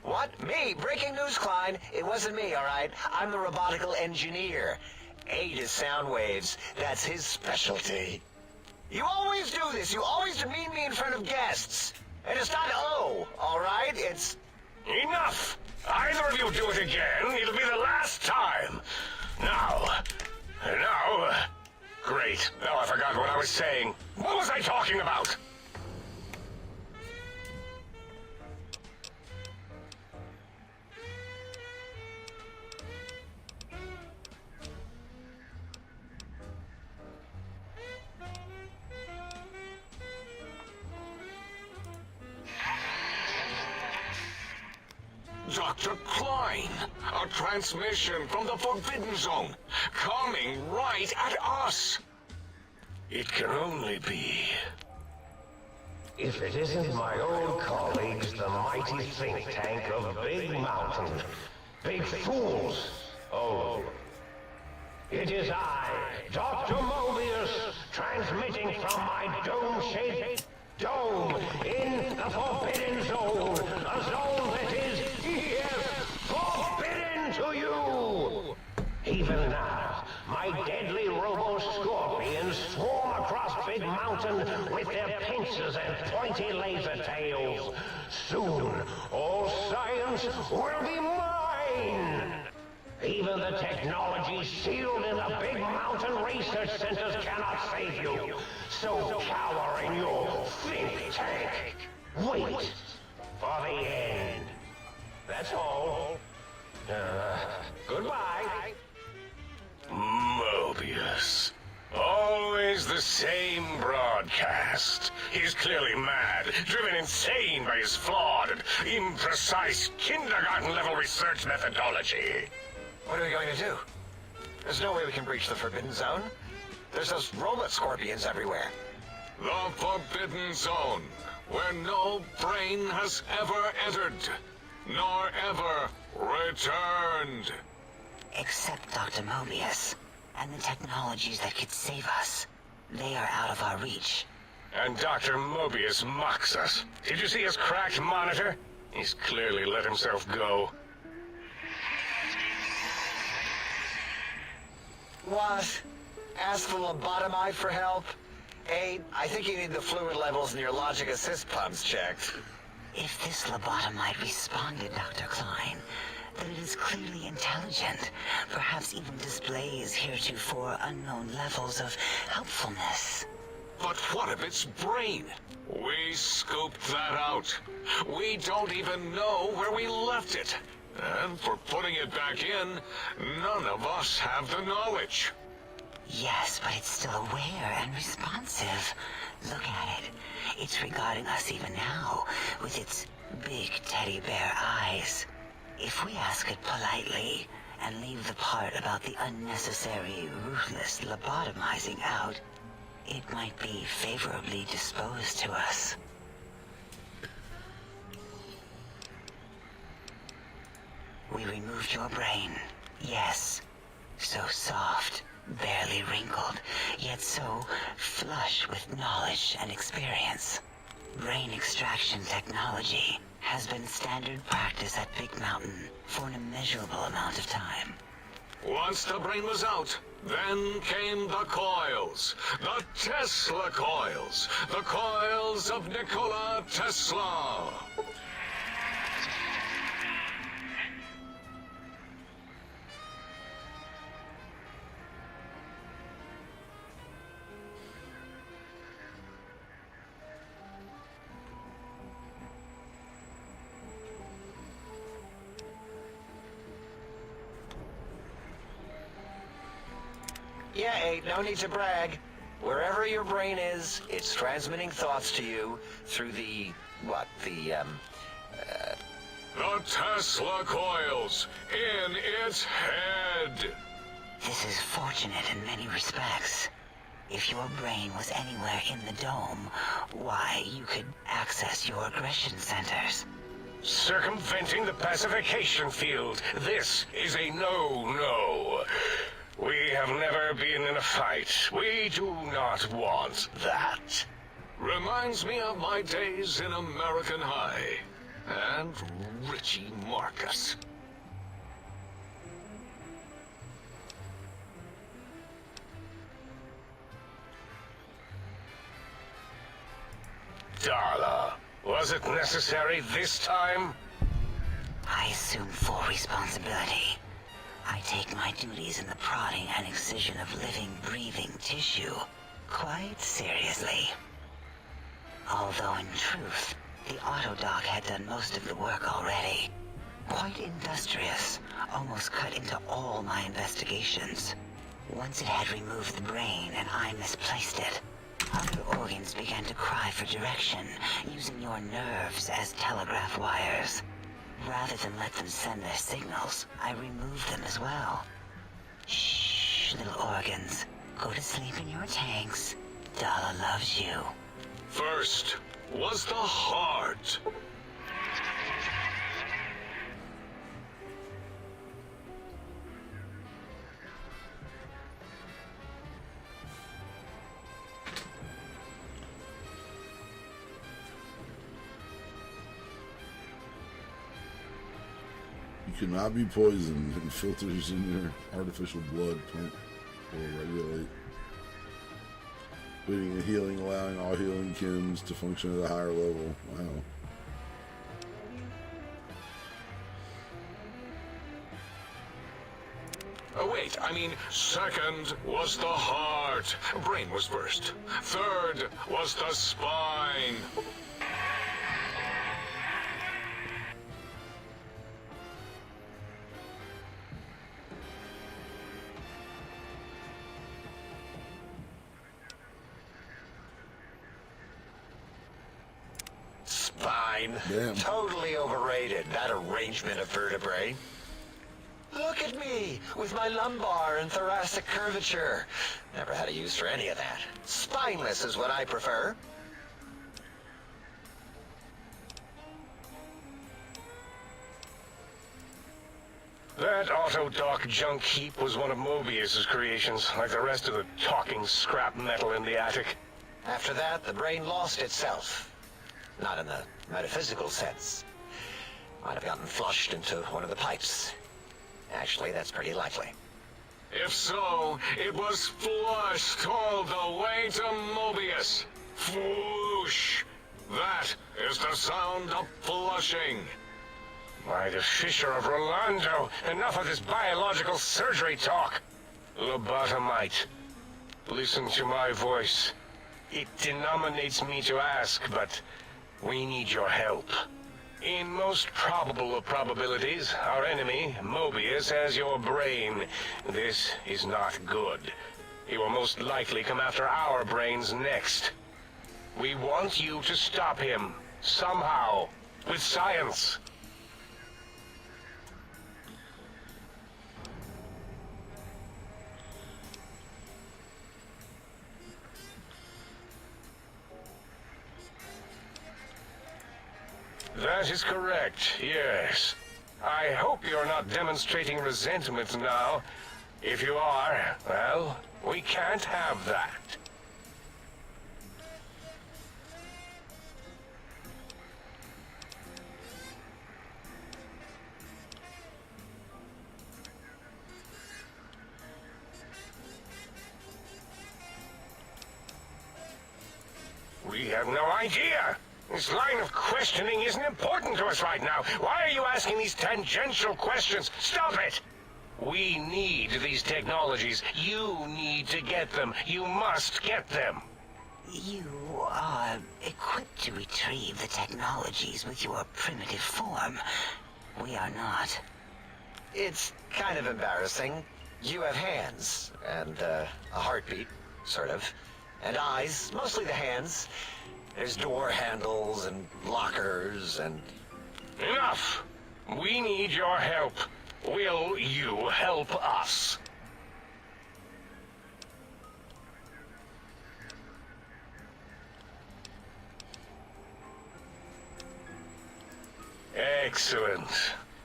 What? Me? Breaking news, Klein. It wasn't me, all right? I'm the robotical engineer. 8 is sound waves. That's his specialty. You always do this. You always demean me in front of guests. And it's not O, all right? It's... Enough! Either of you do it again, it'll be the last time. Now... Great. Now I forgot what I was saying. What was I talking about? Dr. Klein, a transmission from the Forbidden Zone, coming right at us. It can only be... If it isn't my old colleagues, the mighty think tank of Big Mountain. Big fools, all of you. It is I, Dr. Mobius, transmitting from my dome-shaped dome in the Forbidden Zone, a zone that is EF science will be mine! Even the technology sealed in the big mountain research centers cannot save you. So cower in your think tank. Wait for the end. That's all. Goodbye. Mobius. Always the same broadcast. He's clearly mad, driven insane by his flawed and imprecise kindergarten-level research methodology. What are we going to do? There's no way we can breach the Forbidden Zone. There's those robot scorpions everywhere. The Forbidden Zone, where no brain has ever entered, nor ever returned. Except Dr. Mobius, and the technologies that could save us. They are out of our reach. And Dr. Mobius mocks us. Did you see his cracked monitor? He's clearly let himself go. What? Ask the lobotomite for help? Hey, I think you need the fluid levels in your logic assist pumps checked. If this lobotomite responded, Dr. Klein, then it is clearly intelligent, perhaps even displays heretofore unknown levels of helpfulness. But what of its brain? We scooped that out. We don't even know where we left it. And for putting it back in, none of us have the knowledge. Yes, but it's still aware and responsive. Look at it. It's regarding us even now, with its big teddy bear eyes. If we ask it politely, and leave the part about the unnecessary, ruthless lobotomizing out, it might be favorably disposed to us. We removed your brain, yes. So soft, barely wrinkled, yet so flush with knowledge and experience. Brain extraction technology has been standard practice at Big Mountain for an immeasurable amount of time. Once the brain was out, then came the coils. The Tesla coils. The coils of Nikola Tesla. Yeah, Abe, no need to brag. Wherever your brain is, it's transmitting thoughts to you through the The Tesla coils in its head. This is fortunate in many respects. If your brain was anywhere in the dome, why, you could access your aggression centers. Circumventing the pacification field. This is a no-no. We have never been in a fight. We do not want that. Reminds me of my days in American High. And Richie Marcus. Darla, was it necessary this time? I assume full responsibility. I take my duties in the prodding and excision of living, breathing tissue quite seriously. Although in truth, the autodoc had done most of the work already. Quite industrious, almost cut into all my investigations. Once it had removed the brain and I misplaced it, other organs began to cry for direction, using your nerves as telegraph wires. Rather than let them send their signals, I removed them as well. Shh, little organs. Go to sleep in your tanks. Dala loves you. First was the heart. You cannot be poisoned, and filters in your artificial blood pump or regulate. Bleeding and healing, allowing all healing chems to function at a higher level. Wow. Wait, I mean, second was the heart. Brain was first. Third was the spine. Spine. Damn. Totally overrated, that arrangement of vertebrae. Look at me, with my lumbar and thoracic curvature. Never had a use for any of that. Spineless is what I prefer. That auto-dock junk heap was one of Mobius's creations, like the rest of the talking scrap metal in the attic. After that, the brain lost itself. Not in the metaphysical sense. Might have gotten flushed into one of the pipes. Actually, that's pretty likely. If so, it was flushed all the way to Mobius. Flush. That is the sound of flushing. By the Fisher of Rolando, enough of this biological surgery talk. Lobotomite, listen to my voice. It denominates me to ask, but we need your help. In most probable of probabilities, our enemy, Mobius, has your brain. This is not good. He will most likely come after our brains next. We want you to stop him, somehow, with science. That is correct, yes. I hope you're not demonstrating resentment now. If you are, well, we can't have that. We have no idea. This line of questioning isn't important to us right now. Why are you asking these tangential questions? Stop it! We need these technologies. You need to get them. You must get them. You are equipped to retrieve the technologies with your primitive form. We are not. It's kind of embarrassing. You have hands, and a heartbeat, sort of, and eyes, mostly the hands. There's door handles and lockers and... Enough! We need your help. Will you help us? Excellent.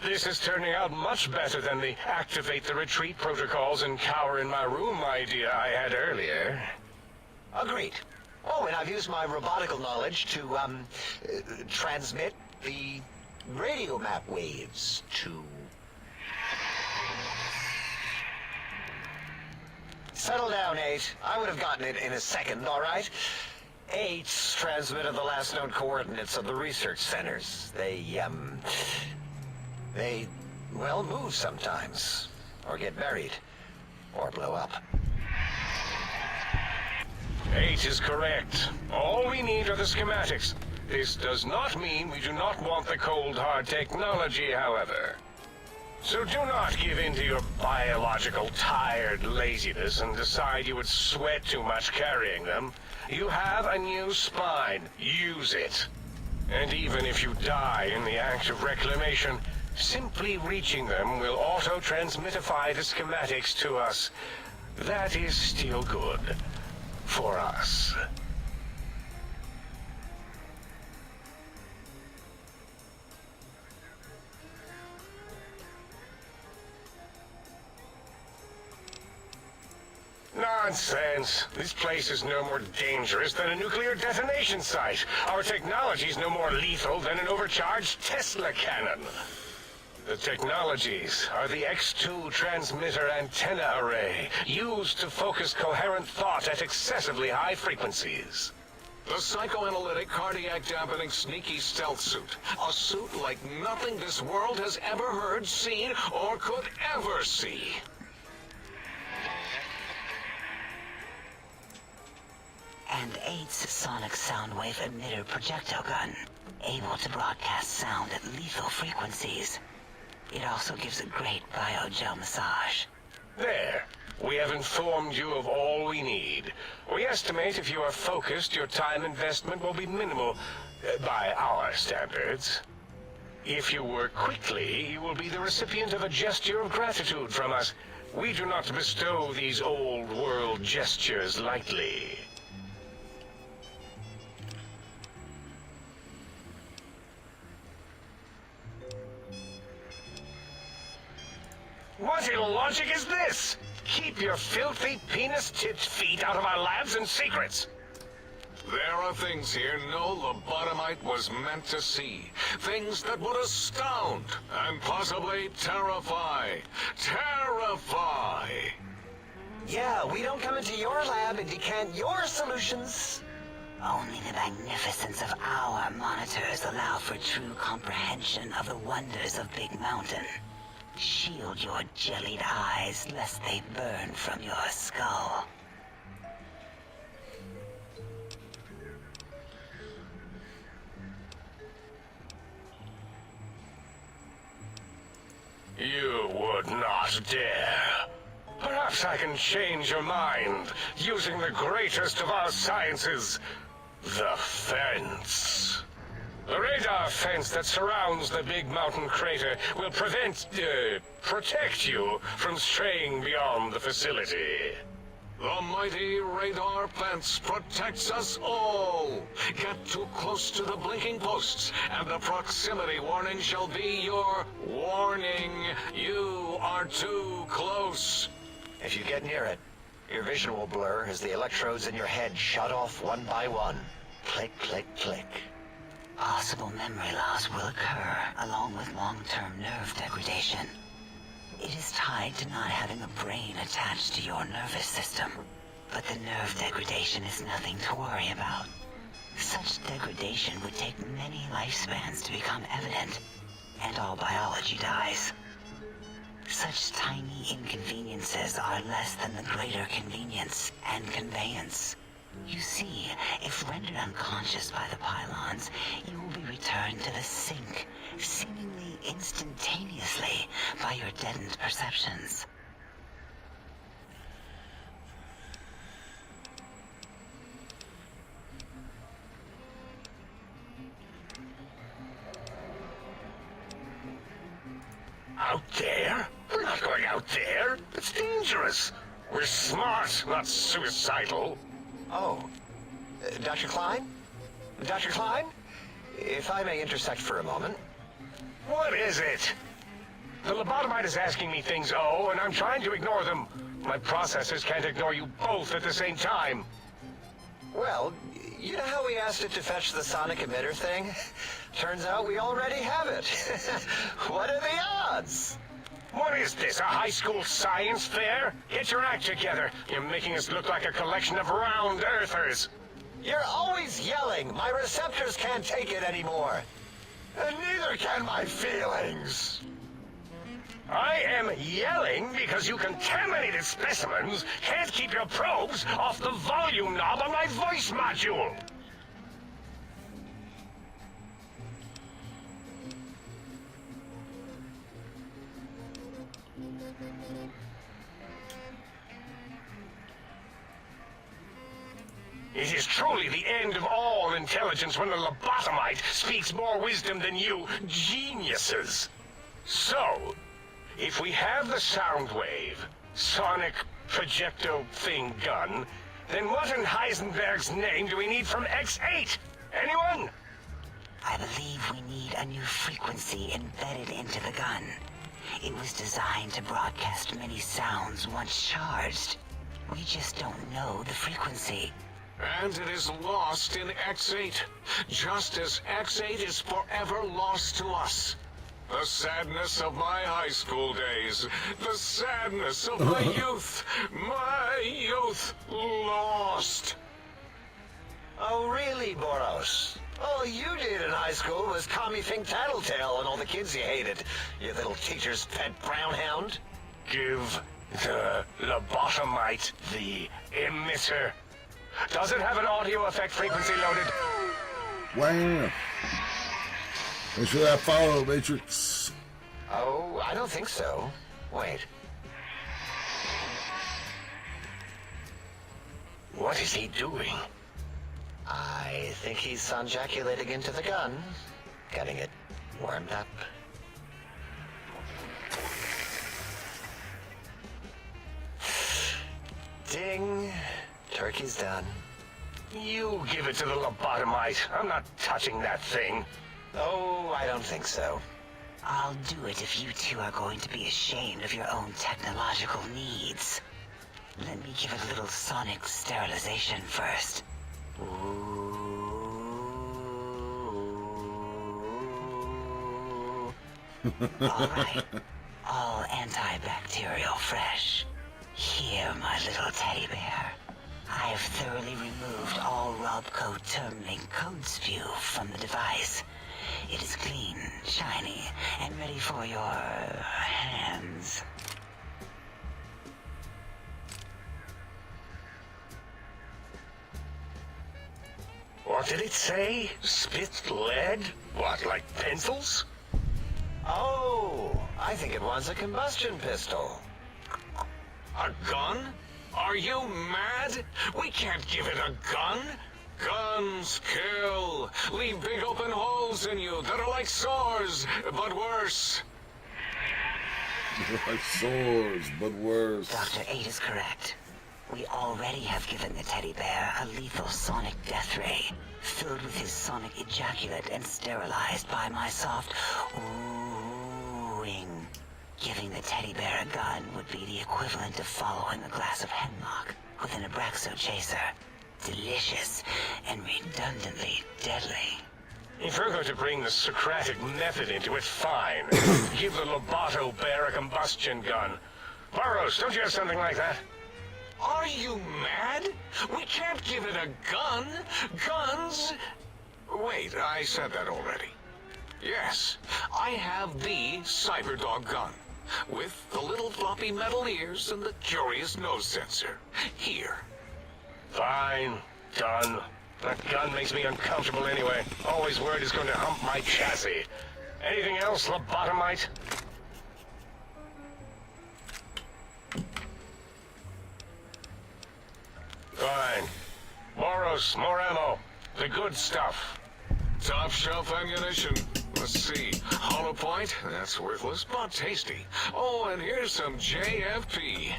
This is turning out much better than the activate the retreat protocols and cower in my room idea I had earlier. Agreed. Oh, and I've used my robotical knowledge to, transmit the radio map waves to... Settle down, 8. I would have gotten it in a second, all right? 8's transmitted the last known coordinates of the research centers. They, well, move sometimes. Or get buried. Or blow up. 8 is correct. All we need are the schematics. This does not mean we do not want the cold hard technology, however. So do not give in to your biological tired laziness and decide you would sweat too much carrying them. You have a new spine. Use it. And even if you die in the act of reclamation, simply reaching them will auto-transmitify the schematics to us. That is still good. For us. Nonsense. This place is no more dangerous than a nuclear detonation site. Our technology is no more lethal than an overcharged Tesla cannon. The technologies are the X2 transmitter antenna array, used to focus coherent thought at excessively high frequencies. The psychoanalytic, cardiac dampening, sneaky stealth suit. A suit like nothing this world has ever heard, seen, or could ever see. and 8's sonic soundwave emitter projectile gun, able to broadcast sound at lethal frequencies. It also gives a great biogel massage. There. We have informed you of all we need. We estimate if you are focused, your time investment will be minimal, by our standards. If you work quickly, you will be the recipient of a gesture of gratitude from us. We do not bestow these old-world gestures lightly. What illogic is this? Keep your filthy, penis-tipped feet out of our labs and secrets! There are things here no lobotomite was meant to see. Things that would astound and possibly terrify. Terrify! Yeah, we don't come into your lab and decant your solutions. Only the magnificence of our monitors allow for true comprehension of the wonders of Big Mountain. Shield your jellied eyes lest they burn from your skull. You would not dare. Perhaps I can change your mind, using the greatest of our sciences, the fence. The radar fence that surrounds the Big Mountain crater will protect you from straying beyond the facility. The mighty radar fence protects us all. Get too close to the blinking posts, and the proximity warning shall be your warning. You are too close. If you get near it, your vision will blur as the electrodes in your head shut off one by one. Click, click, click. Possible memory loss will occur, along with long-term nerve degradation. It is tied to not having a brain attached to your nervous system. But the nerve degradation is nothing to worry about. Such degradation would take many lifespans to become evident, and all biology dies. Such tiny inconveniences are less than the greater convenience and conveyance. You see, if rendered unconscious by the pylons, you will be returned to the sink, seemingly instantaneously, by your deadened perceptions. Out there? We're not going out there. It's dangerous. We're smart, not suicidal. Oh, Dr. Klein? Dr. Klein? If I may intersect for a moment. What is it? The lobotomite is asking me things, and I'm trying to ignore them. My processors can't ignore you both at the same time. Well, you know how we asked it to fetch the sonic emitter thing? Turns out we already have it. What are the odds? What is this, a high school science fair? Get your act together. You're making us look like a collection of round earthers. You're always yelling. My receptors can't take it anymore. And neither can my feelings. I am yelling because you contaminated specimens can't keep your probes off the volume knob on my voice module. It is truly the end of all intelligence when the lobotomite speaks more wisdom than you geniuses. So, if we have the sound wave, sonic projectile thing gun, then what in Heisenberg's name do we need from X8? Anyone? I believe we need a new frequency embedded into the gun. It was designed to broadcast many sounds once charged. We just don't know the frequency. And it is lost in X8, just as X8 is forever lost to us. The sadness of my high school days, the sadness of my youth lost. Oh, really, Boros? All you did in high school was call me Fink Tattletale and all the kids you hated, you little teacher's pet brown hound. Give the lobotomite the emitter. Does it have an audio effect frequency loaded? Wham! Thanks for that follow, Matrix. Oh, I don't think so. Wait. What is he doing? I think he's sonjaculating into the gun. Getting it warmed up. Ding. Turkey's done. You give it to the lobotomite. I'm not touching that thing. Oh, I don't think so. I'll do it if you two are going to be ashamed of your own technological needs. Let me give it a little sonic sterilization first. All right. All antibacterial fresh. Here, my little teddy bear. I have thoroughly removed all Robco terminalling code spew from the device. It is clean, shiny, and ready for your hands. What did it say? Spit lead? What, like pencils? Oh, I think it wants a combustion pistol. A gun? Are you mad? We can't give it a gun. Guns kill. Leave big open holes in you that are like sores, but worse. Like sores, but worse. Dr. 8 is correct. We already have given the teddy bear a lethal sonic death ray, filled with his sonic ejaculate and sterilized by my soft oohing. Giving the teddy bear a gun would be the equivalent of following a glass of hemlock with an Abraxo chaser. Delicious and redundantly deadly. If you're going to bring the Socratic method into it, fine. Give the Loboto bear a combustion gun. Burroughs, don't you have something like that? Are you mad? We can't give it a gun. Guns... Wait, I said that already. Yes, I have the Cyberdog gun. With the little floppy metal ears and the curious nose sensor. Here. Fine. Done. That gun makes me uncomfortable anyway. Always worried it's going to hump my chassis. Anything else, lobotomite? Fine. Boros, more ammo. The good stuff. Top shelf ammunition. Let's see. Hollow point? That's worthless, but tasty. Oh, and here's some JFP.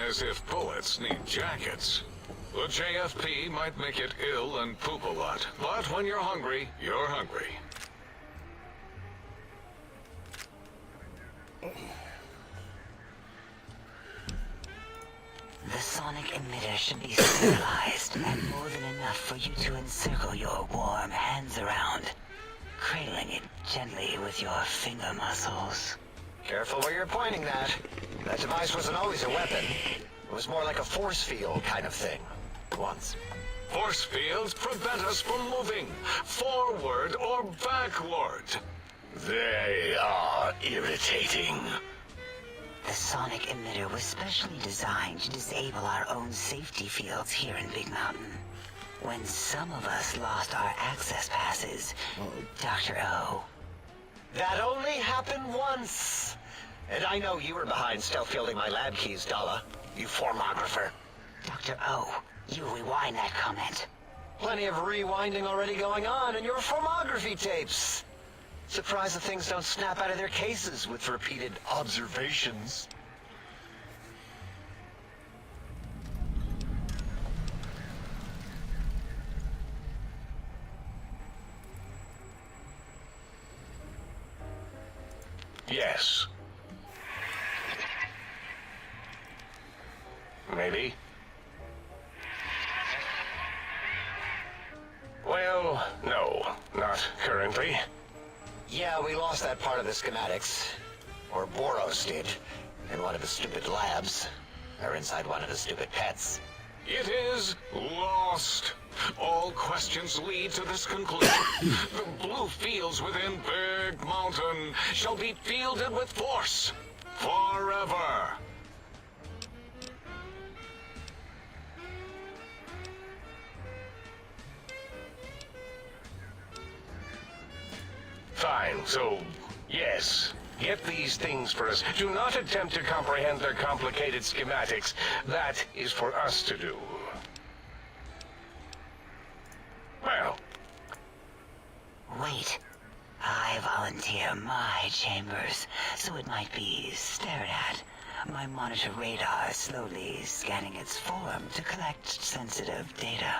As if bullets need jackets. The JFP might make it ill and poop a lot, but when you're hungry, you're hungry. The sonic emitter should be sterilized and more than enough for you to encircle your warm hands around, cradling it gently with your finger muscles. Careful where you're pointing that. That device wasn't always a weapon. It was more like a force field kind of thing. Once. Force fields prevent us from moving, forward or backward. They are irritating. The sonic emitter was specially designed to disable our own safety fields here in Big Mountain. When some of us lost our access passes, Dr. O. That only happened once. And I know you were behind stealth fielding my lab keys, Dalla. You formographer. Dr. O, you rewind that comment. Plenty of rewinding already going on in your formography tapes. Surprised the things don't snap out of their cases with repeated observations. Yes. Maybe. Well, no, not currently. Yeah, we lost that part of the schematics. Or Boros did, in one of his stupid labs. Or inside one of his stupid pets. It is lost. All questions lead to this conclusion. The blue fields within Big Mountain shall be fielded with force. Forever. Fine, so, yes. Get these things for us. Do not attempt to comprehend their complicated schematics. That is for us to do. Well. Wait. I volunteer my chambers, so it might be stared at. My monitor radar is slowly scanning its form to collect sensitive data.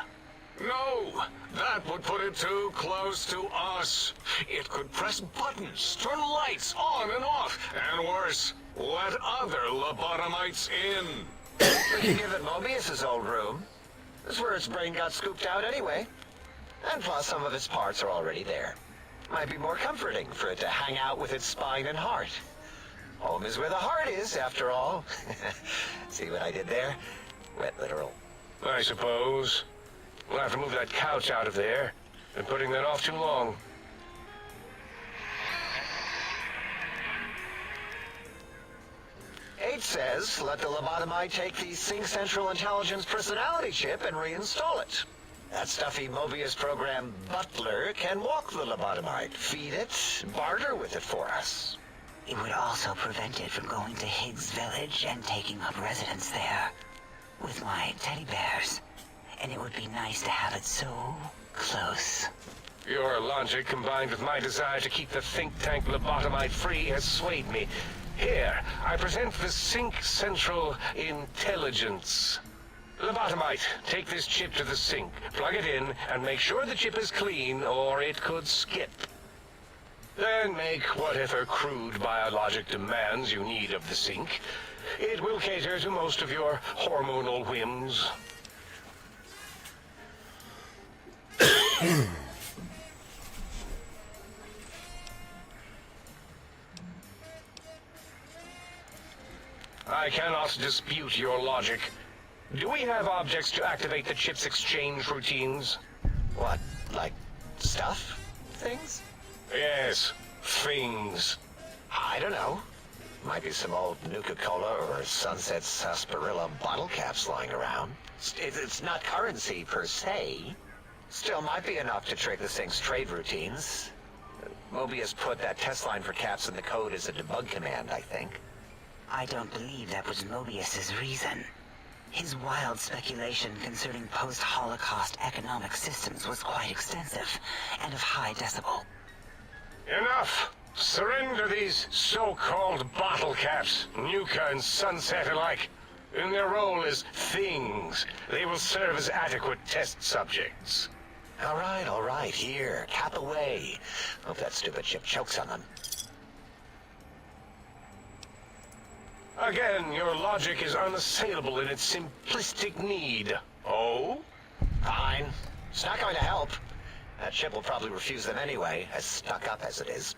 No! That would put it too close to us. It could press buttons, turn lights on and off, and worse, let other lobotomites in. We can give it Mobius's old room. This is where its brain got scooped out anyway. And plus, some of its parts are already there. Might be more comforting for it to hang out with its spine and heart. Home is where the heart is, after all. See what I did there? Wet literal. I suppose. We'll have to move that couch out of there. Been putting that off too long. H says, let the lobotomite take the Sync Central Intelligence personality chip and reinstall it. That stuffy Mobius program Butler can walk the lobotomite, feed it, barter with it for us. It would also prevent it from going to Higgs Village and taking up residence there. With my teddy bears. And it would be nice to have it so close. Your logic, combined with my desire to keep the think tank lobotomite free, has swayed me. Here, I present the Sync Central Intelligence. Lobotomite, take this chip to the sink, plug it in, and make sure the chip is clean, or it could skip. Then make whatever crude biologic demands you need of the sink. It will cater to most of your hormonal whims. I cannot dispute your logic. Do we have objects to activate the chip's exchange routines? What, like stuff? Things? Yes, things. I don't know. Might be some old Nuka-Cola or Sunset Sarsaparilla bottle caps lying around. It's not currency per se. Still might be enough to trick the thing's trade routines. Mobius put that test line for caps in the code as a debug command, I think. I don't believe that was Mobius's reason. His wild speculation concerning post-Holocaust economic systems was quite extensive and of high decibel. Enough! Surrender these so-called bottle caps, Nuka and Sunset alike. In their role as things, they will serve as adequate test subjects. All right, here, cap away. Hope that stupid chip chokes on them. Again, your logic is unassailable in its simplistic need. Oh? Fine. It's not going to help. That chip will probably refuse them anyway, as stuck up as it is.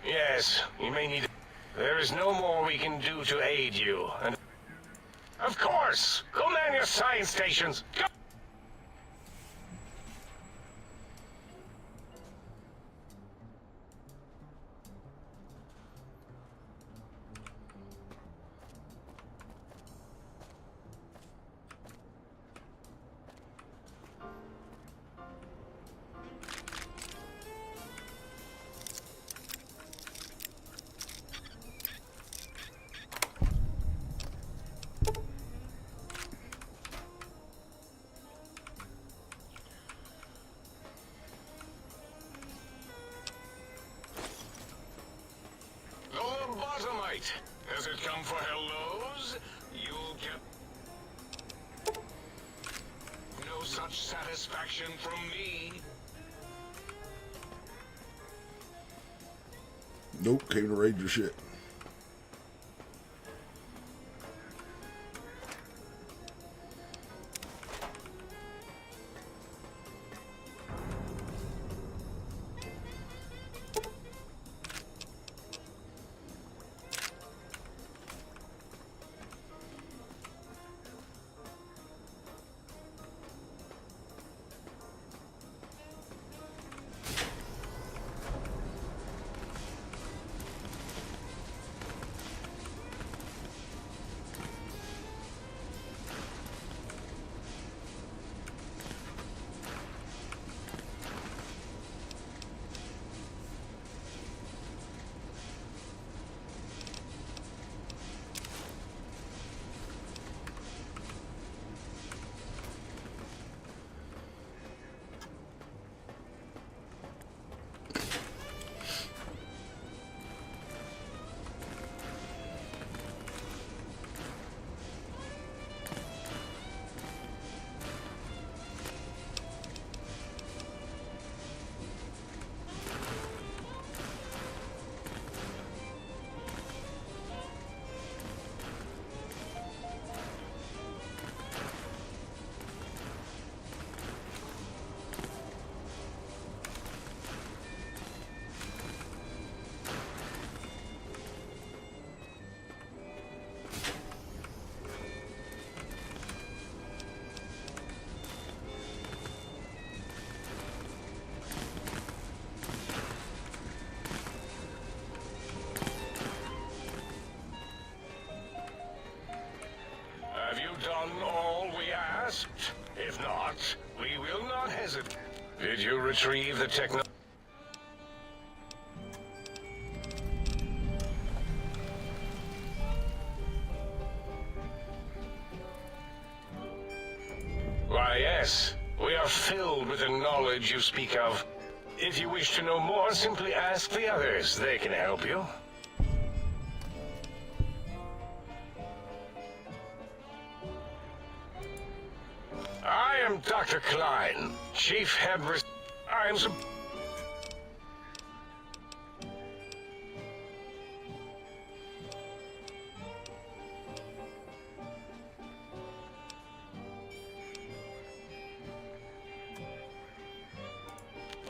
Yes, you may need... There is no more we can do to aid you, and... Of course! Go man your science stations! Go! Does it come for hellos? You'll get no such satisfaction from me. Nope, came to raid your shit. grasped? If not, we will not hesitate. Did you retrieve the techno... Why, yes. We are filled with the knowledge you speak of. If you wish to know more, simply ask the others. They can help you. I am Dr. Klein, Chief Head... I am...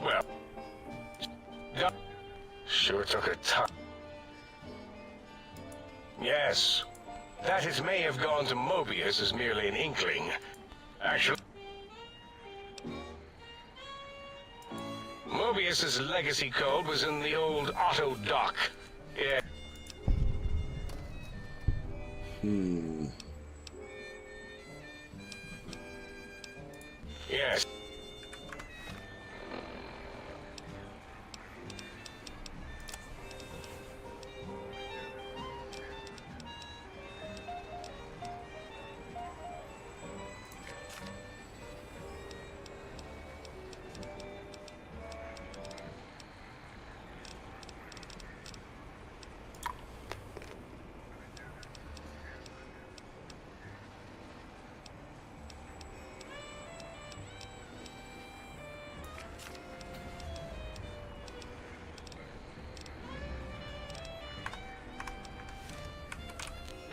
Well... Sure took a time. Yes. That it may have gone to Mobius is merely an inkling. Actually... Mobius's legacy code was in the old auto dock. Yeah. Yes.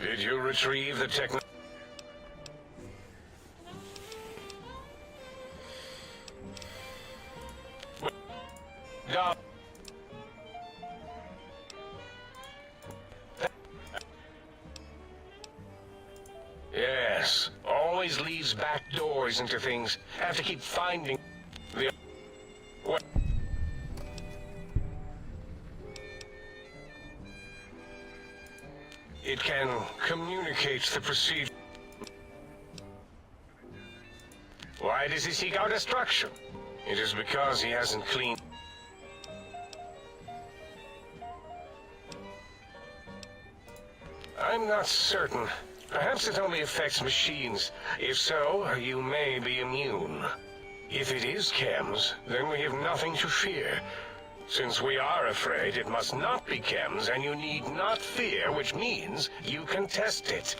Did you retrieve the techno... No. Yes, always leaves back doors into things. Have to keep finding the... What? It can communicate the procedure. Why does he seek our destruction? It is because he hasn't cleaned... I'm not certain. Perhaps it only affects machines. If so, you may be immune. If it is chems, then we have nothing to fear. Since we are afraid, it must not be chems, and you need not fear, which means you can test it.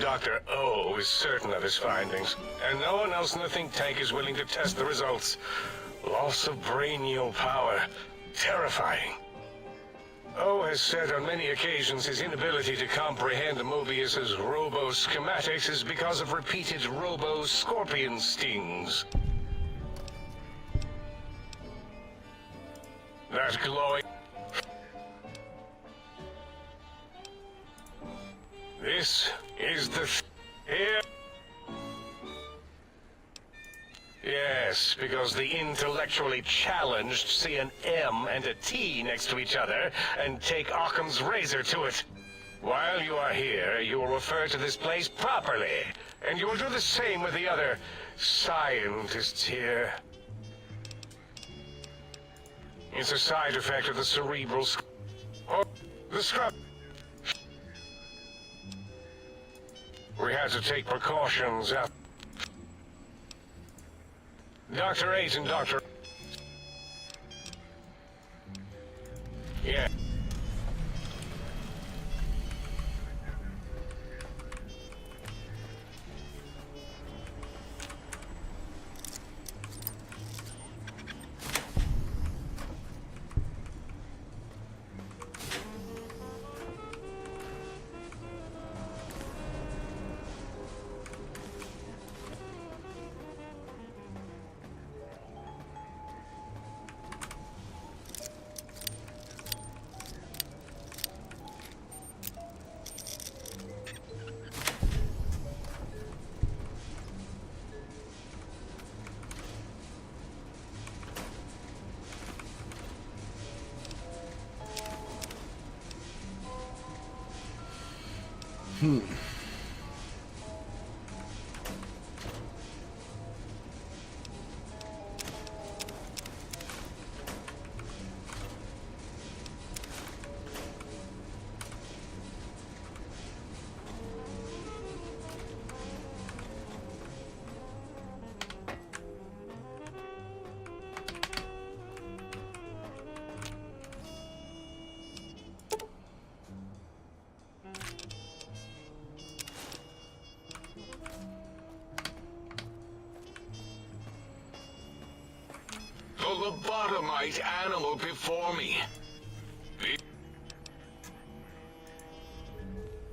Dr. O is certain of his findings, and no one else in the think tank is willing to test the results. Loss of brainial power. Terrifying. O has said on many occasions his inability to comprehend Mobius's robo-schematics is because of repeated robo-scorpion stings. That glowing... This is the... Here... Yes, because the intellectually challenged see an M and a T next to each other and take Occam's razor to it. While you are here, you will refer to this place properly, and you will do the same with the other scientists here. It's a side effect of the cerebral... or the scrub... We had to take precautions after... Dr. 8 and Dr... Yeah. The lobotomite animal before me.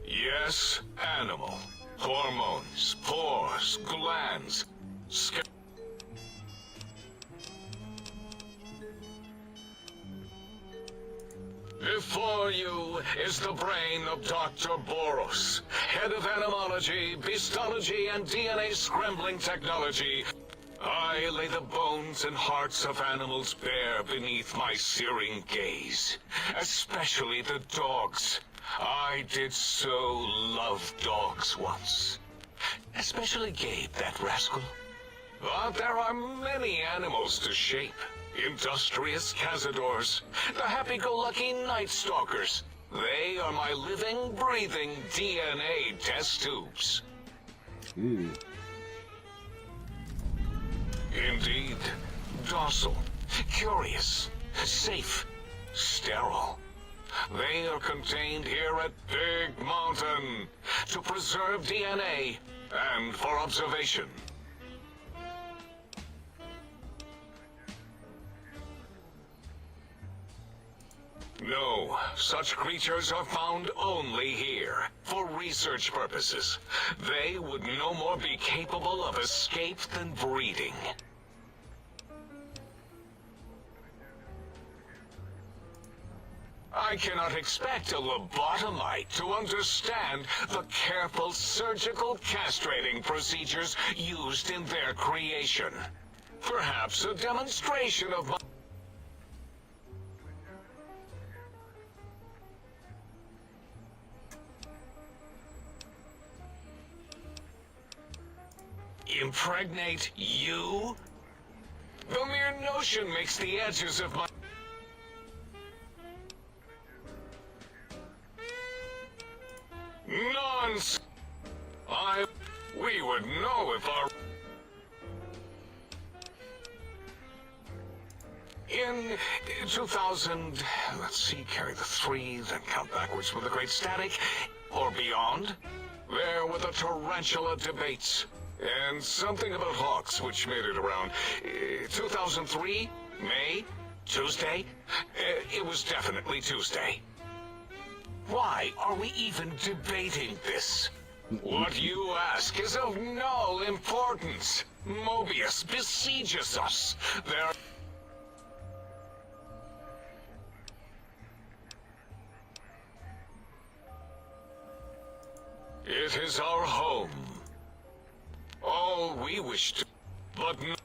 Yes, animal. Hormones, pores, glands, Before you is the brain of Dr. Boros, head of animology, beastology, and DNA scrambling technology. I lay the bones and hearts of animals bare beneath my searing gaze, especially the dogs. I did so love dogs once. Especially Gabe, that rascal. But there are many animals to shape. Industrious cazadors, the happy-go-lucky night stalkers. They are my living, breathing DNA test tubes. Indeed. Docile, curious, safe, sterile. They are contained here at Big Mountain to preserve DNA and for observation. No, such creatures are found only here, for research purposes. They would no more be capable of escape than breeding. I cannot expect a lobotomite to understand the careful surgical castrating procedures used in their creation. Perhaps a demonstration of my... Impregnate you? The mere notion makes the edges of my... Nonsense! We would know if our... In 2000, let's see, carry the 3, then count backwards from the Great Static, or beyond, there were the tarantula debates. And something about hawks, which made it around 2003, May, Tuesday. It was definitely Tuesday. Why are we even debating this? What you ask is of no importance. Mobius besieges us. There... It is our home. All we wish to, but no.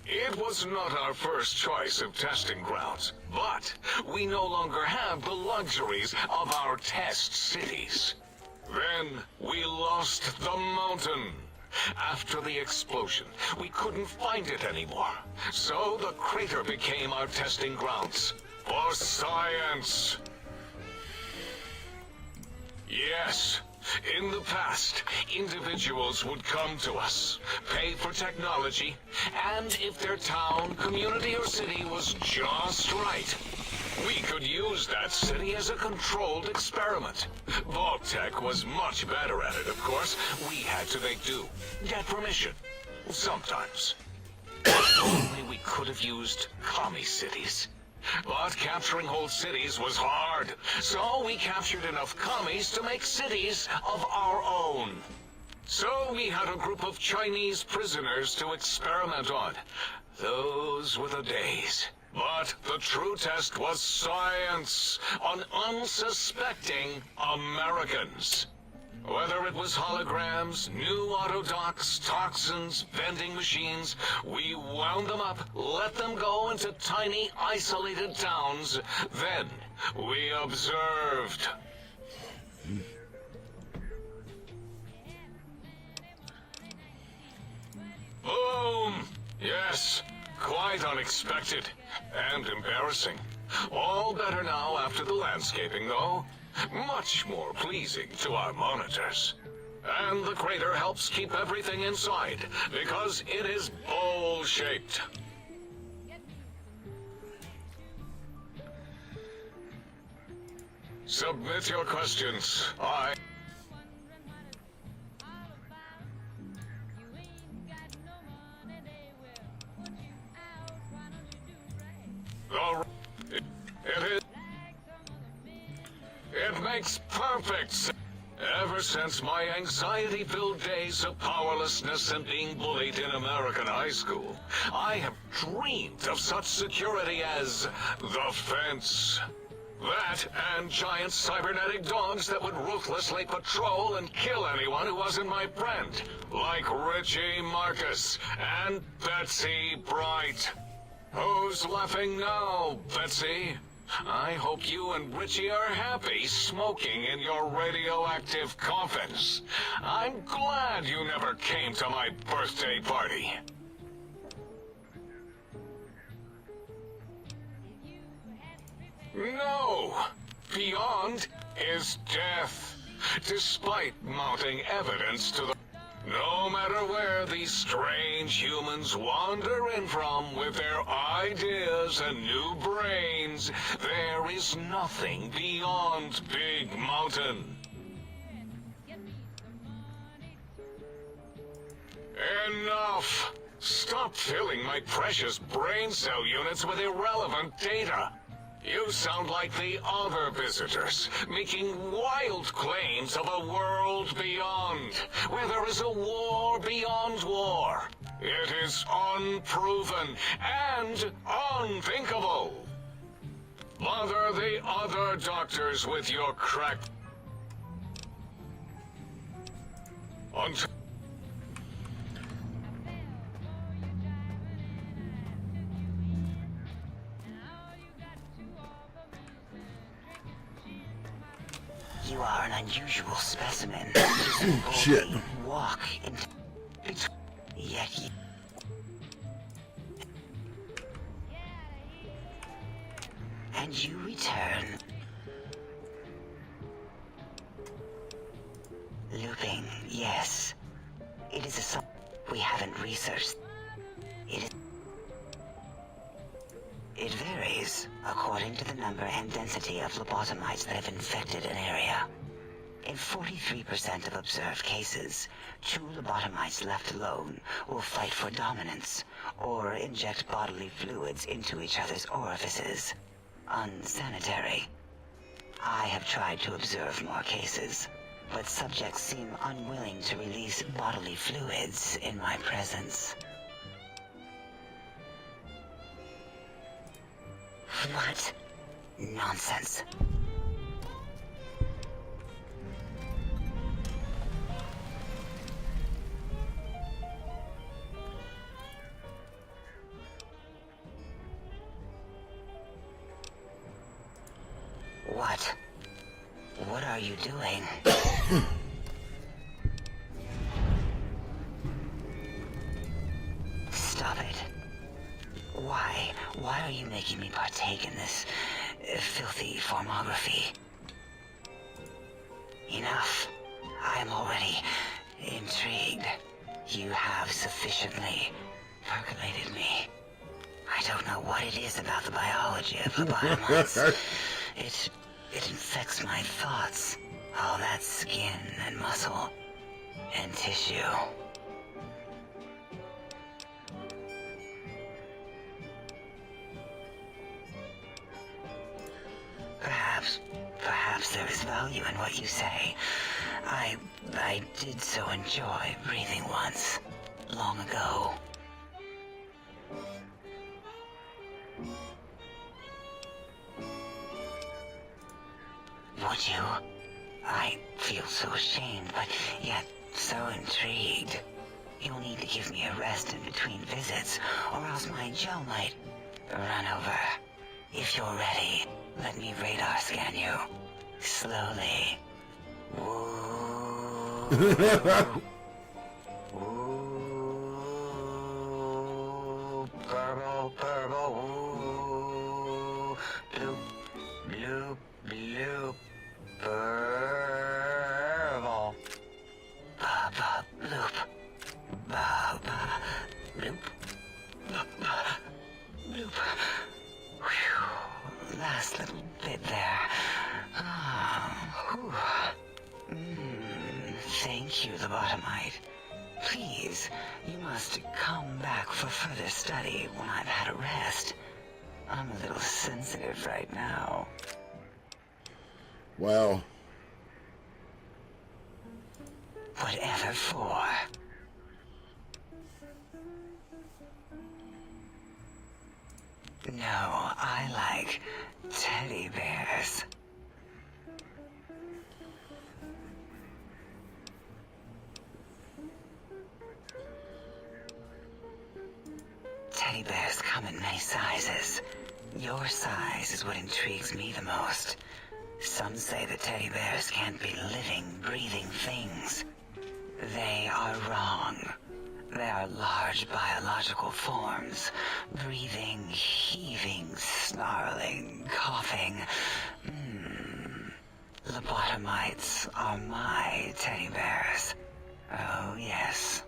It was not our first choice of testing grounds, but we no longer have the luxuries of our test cities. Then we lost the mountain. After the explosion, we couldn't find it anymore. So the crater became our testing grounds. For science. Yes. In the past, individuals would come to us, pay for technology, and if their town, community, or city was just right, we could use that city as a controlled experiment. Vault-Tec was much better at it, of course. We had to make do. Get permission. Sometimes. If only we could have used commie cities. But capturing whole cities was hard, so we captured enough commies to make cities of our own. So we had a group of Chinese prisoners to experiment on. Those were the days. But the true test was science on unsuspecting Americans. Whether it was holograms, new autodocs, toxins, vending machines, we wound them up, let them go into tiny, isolated towns. Then we observed. Boom! Yes, quite unexpected and embarrassing. All better now after the landscaping, though. Much more pleasing to our monitors. And the crater helps keep everything inside, because it is bowl-shaped. Submit your questions. It makes perfect sense. Ever since my anxiety-filled days of powerlessness and being bullied in American high school, I have dreamed of such security as the fence. That and giant cybernetic dogs that would ruthlessly patrol and kill anyone who wasn't my friend, like Richie Marcus and Betsy Bright. Who's laughing now, Betsy? I hope you and Richie are happy smoking in your radioactive coffins. I'm glad you never came to my birthday party. No! Beyond is death, despite mounting evidence to the... No matter where these strange humans wander in from with their ideas and new brains, there is nothing beyond Big Mountain. Enough! Stop filling my precious brain cell units with irrelevant data. You sound like the other visitors, making wild claims of a world beyond, where there is a war beyond war. It is unproven and unthinkable. Bother the other doctors with your crack. You are an unusual specimen. Shit. Walk into... Yet you... And you return. Looping, yes. It is a sub we haven't researched. It varies according to the number and density of lobotomites that have infected an area. In 43% of observed cases, true lobotomites left alone will fight for dominance or inject bodily fluids into each other's orifices. Unsanitary. I have tried to observe more cases, but subjects seem unwilling to release bodily fluids in my presence. What? Nonsense. What? What are you doing? Stop it. Why? Why are you making me partake in this filthy formography? Enough. I am already intrigued. You have sufficiently percolated me. I don't know what it is about the biology of lobotomites. It infects my thoughts. All that skin and muscle and tissue. Perhaps there is value in what you say. I did so enjoy breathing once, long ago. I feel so ashamed, but yet so intrigued. You'll need to give me a rest in between visits, or else my Joe might run over. If you're ready, let me radar scan you. Slowly. Ooh. Ooh. Purple, purple, ooh. Bloop, bloop, bloop. Purple. Ba-ba, bloop. Ba-ba, bloop. Ba-ba, bloop. Whew. Last little bit there. Thank you, the Bottomite. Please, you must come back for further study when I've had a rest. I'm a little sensitive right now. Wow. Whatever for. No, I like teddy bears. Teddy bears come in many sizes. Your size is what intrigues me the most. Some say that teddy bears can't be living, breathing things. They are wrong. They are large biological forms. Breathing, heaving, snarling, coughing. Lobotomites are my teddy bears. Oh, yes.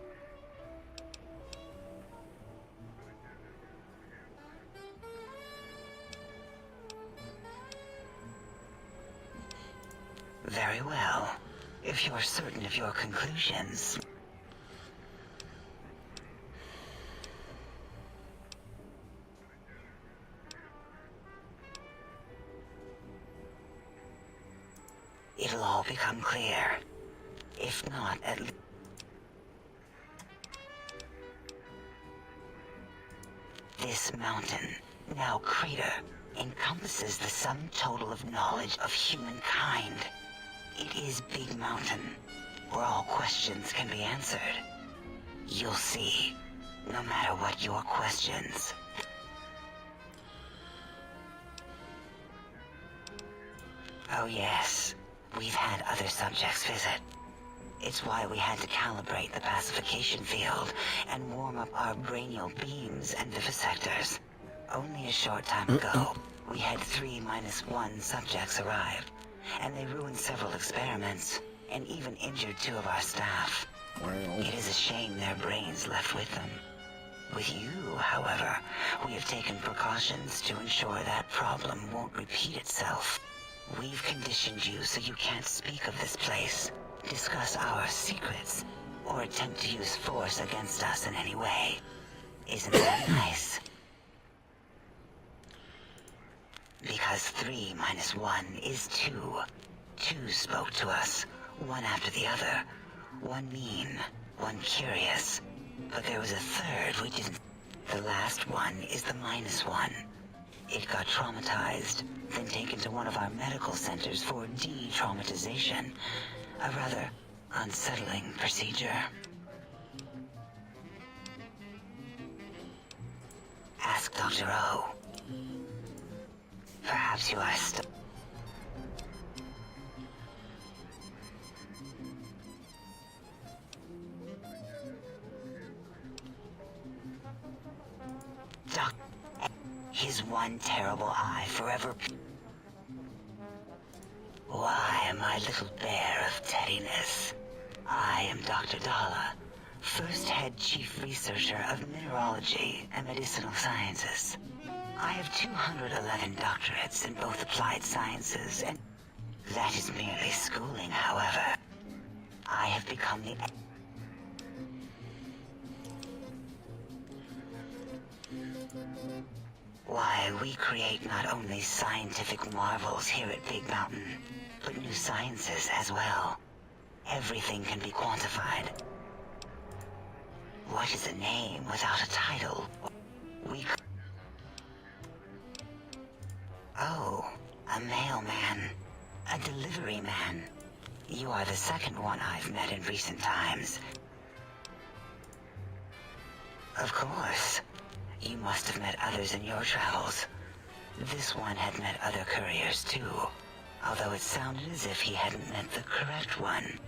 Very well. If you're certain of your conclusions. It'll all become clear. If not, at least... This mountain, now crater, encompasses the sum total of knowledge of humankind. It is Big Mountain, where all questions can be answered. You'll see, no matter what your questions. Oh yes, we've had other subjects visit. It's why we had to calibrate the pacification field and warm up our brainial beams and vivisectors. Only a short time ago, we had 3-1 subjects arrive, and they ruined several experiments, and even injured 2 of our staff. Wow. It is a shame their brains left with them. With you, however, we have taken precautions to ensure that problem won't repeat itself. We've conditioned you so you can't speak of this place, discuss our secrets, or attempt to use force against us in any way. Isn't that nice? Because 3-1 is 2. 2 spoke to us, one after the other. One mean, one curious. But there was a third we didn't... The last one is the -1. It got traumatized, then taken to one of our medical centers for de-traumatization. A rather unsettling procedure. Ask Dr. O. Perhaps you are still... His one terrible eye forever... Why, my little bear of teddiness. I am Dr. Dalla, first head chief researcher of mineralogy and medicinal sciences. I have 211 doctorates in both applied sciences, and that is merely schooling, however. I have become the... Why, we create not only scientific marvels here at Big Mountain, but new sciences as well. Everything can be quantified. What is a name without a title? Oh, a mailman. A delivery man. You are the second one I've met in recent times. Of course. You must have met others in your travels. This one had met other couriers too, although it sounded as if he hadn't met the correct one.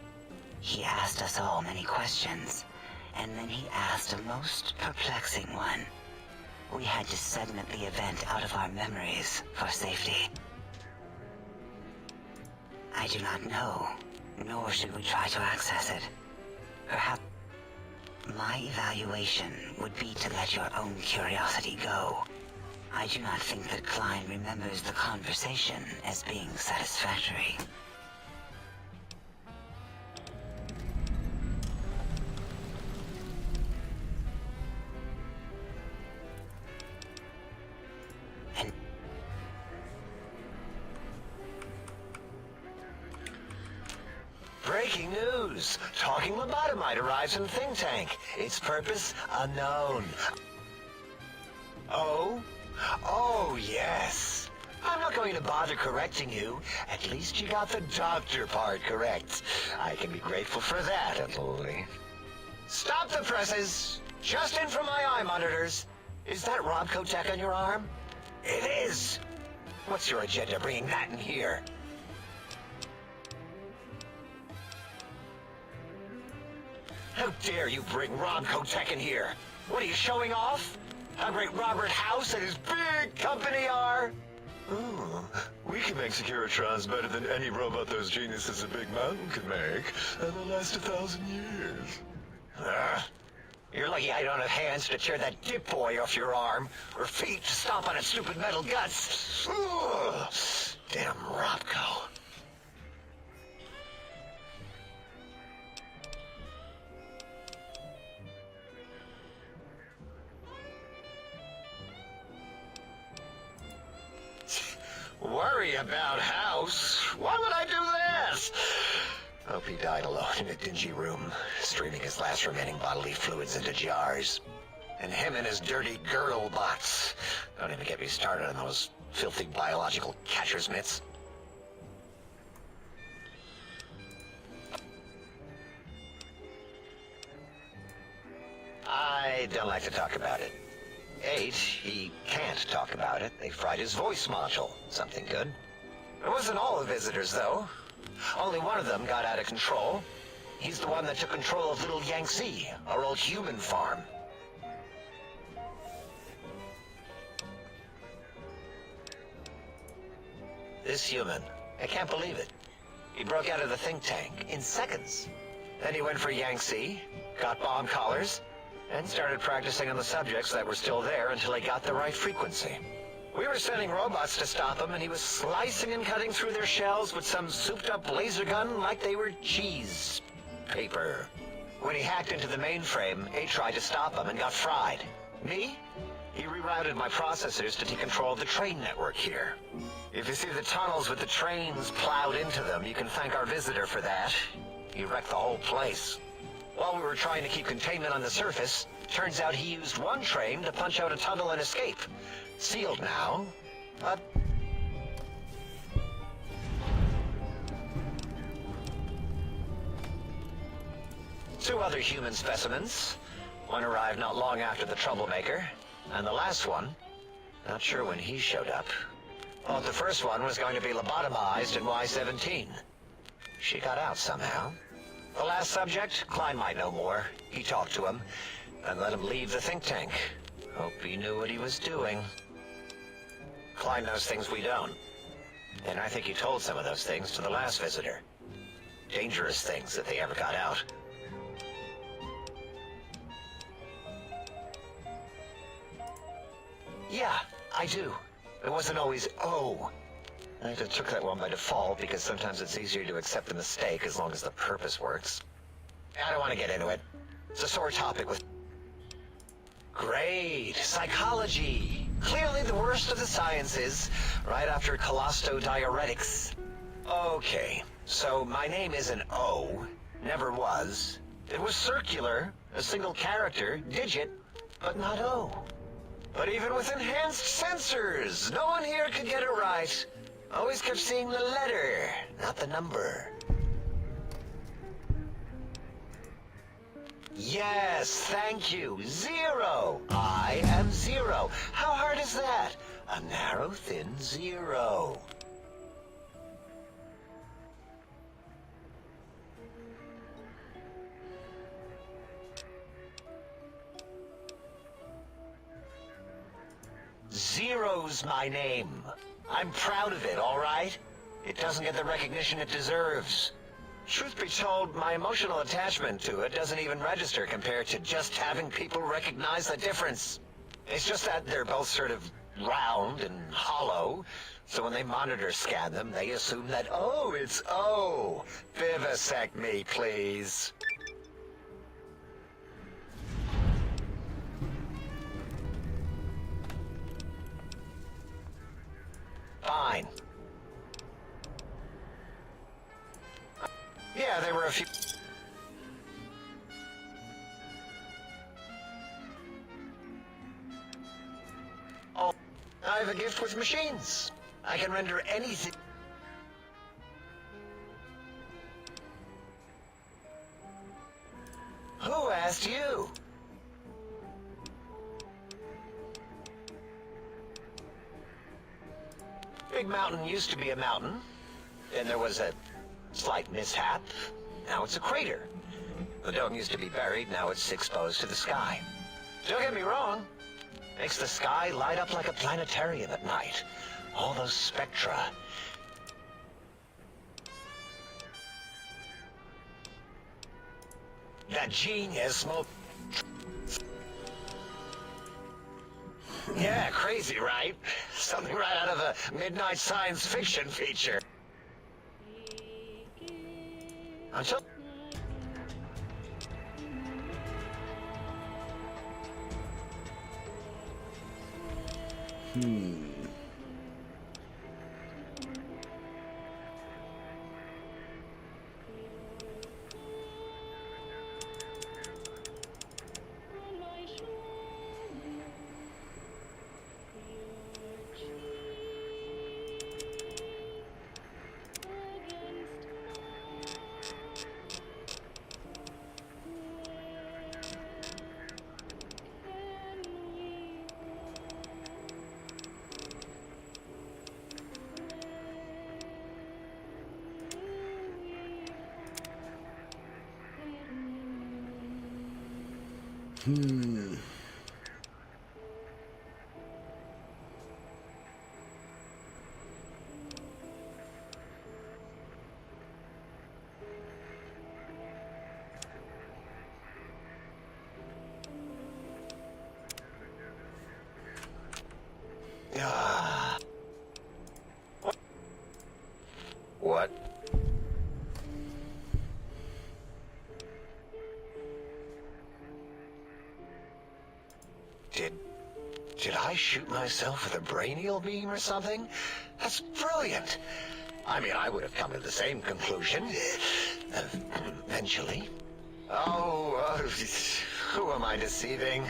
He asked us all many questions, and then he asked a most perplexing one. We had to segment the event out of our memories for safety. I do not know, nor should we try to access it. Perhaps my evaluation would be to let your own curiosity go. I do not think that Klein remembers the conversation as being satisfactory. Breaking news! Talking lobotomite arrives in the think tank. Its purpose unknown. Oh? Oh, yes. I'm not going to bother correcting you. At least you got the doctor part correct. I can be grateful for that, at least. Stop the presses! Just in from my eye monitors. Is that Robco tech on your arm? It is! What's your agenda bringing that in here? How dare you bring Robco tech in here? What are you showing off? How great Robert House and his big company are? Ooh, we can make Securitrons better than any robot those geniuses at Big Mountain could make, and they'll last 1,000 years. You're lucky I don't have hands to tear that dip boy off your arm, or feet to stomp on its stupid metal guts. Ugh. Damn Robco. Worry about House? Why would I do this? Hope he died alone in a dingy room, streaming his last remaining bodily fluids into jars. And him and his dirty girl bots. Don't even get me started on those filthy biological catcher's mitts. I don't like to talk about it. 8, he can't talk about it. They fried his voice module. Something good. It wasn't all the visitors, though. Only one of them got out of control. He's the one that took control of Little Yangtze, our old human farm. This human, I can't believe it. He broke out of the think tank in seconds. Then he went for Yangtze, got bomb collars, and started practicing on the subjects that were still there until he got the right frequency. We were sending robots to stop him, and he was slicing and cutting through their shells with some souped-up laser gun like they were cheese paper. When he hacked into the mainframe, A tried to stop him and got fried. Me? He rerouted my processors to take control of the train network here. If you see the tunnels with the trains plowed into them, you can thank our visitor for that. He wrecked the whole place. While we were trying to keep containment on the surface, turns out he used one train to punch out a tunnel and escape. Sealed now, but... Two other human specimens. One arrived not long after the troublemaker, and the last one, not sure when he showed up. Thought the first one was going to be lobotomized in Y-17. She got out somehow. The last subject, Klein might know more. He talked to him, and let him leave the think tank. Hope he knew what he was doing. Klein knows things we don't. And I think he told some of those things to the last visitor. Dangerous things if they ever got out. Yeah, I do. It wasn't always oh. I just took that one by default because sometimes it's easier to accept the mistake as long as the purpose works. I don't want to get into it. It's a sore topic with... Great! Psychology! Clearly the worst of the sciences, right after colostodiuretics. Okay, so my name isn't O. Never was. It was circular, a single character, digit, but not O. But even with enhanced sensors, no one here could get it right. Always kept seeing the letter, not the number. Yes, thank you. Zero. I am zero. How hard is that? A narrow, thin zero. Zero's my name. I'm proud of it, all right? It doesn't get the recognition it deserves. Truth be told, my emotional attachment to it doesn't even register compared to just having people recognize the difference. It's just that they're both sort of round and hollow, so when they monitor scan them, they assume that, oh, it's O. Vivisect me, please. Fine. Yeah, there were a few... Oh, I have a gift with machines. I can render anything... Who asked you? Big Mountain used to be a mountain. Then there was a slight mishap. Now it's a crater. The dome used to be buried, now it's exposed to the sky. Don't get me wrong. Makes the sky light up like a planetarium at night. All those spectra. That genius smoke. Yeah, crazy, right? Something right out of a midnight science fiction feature. Until... What? Did I shoot myself with a brainial beam or something? That's brilliant. I mean, I would have come to the same conclusion. Eventually. Oh, who am I deceiving?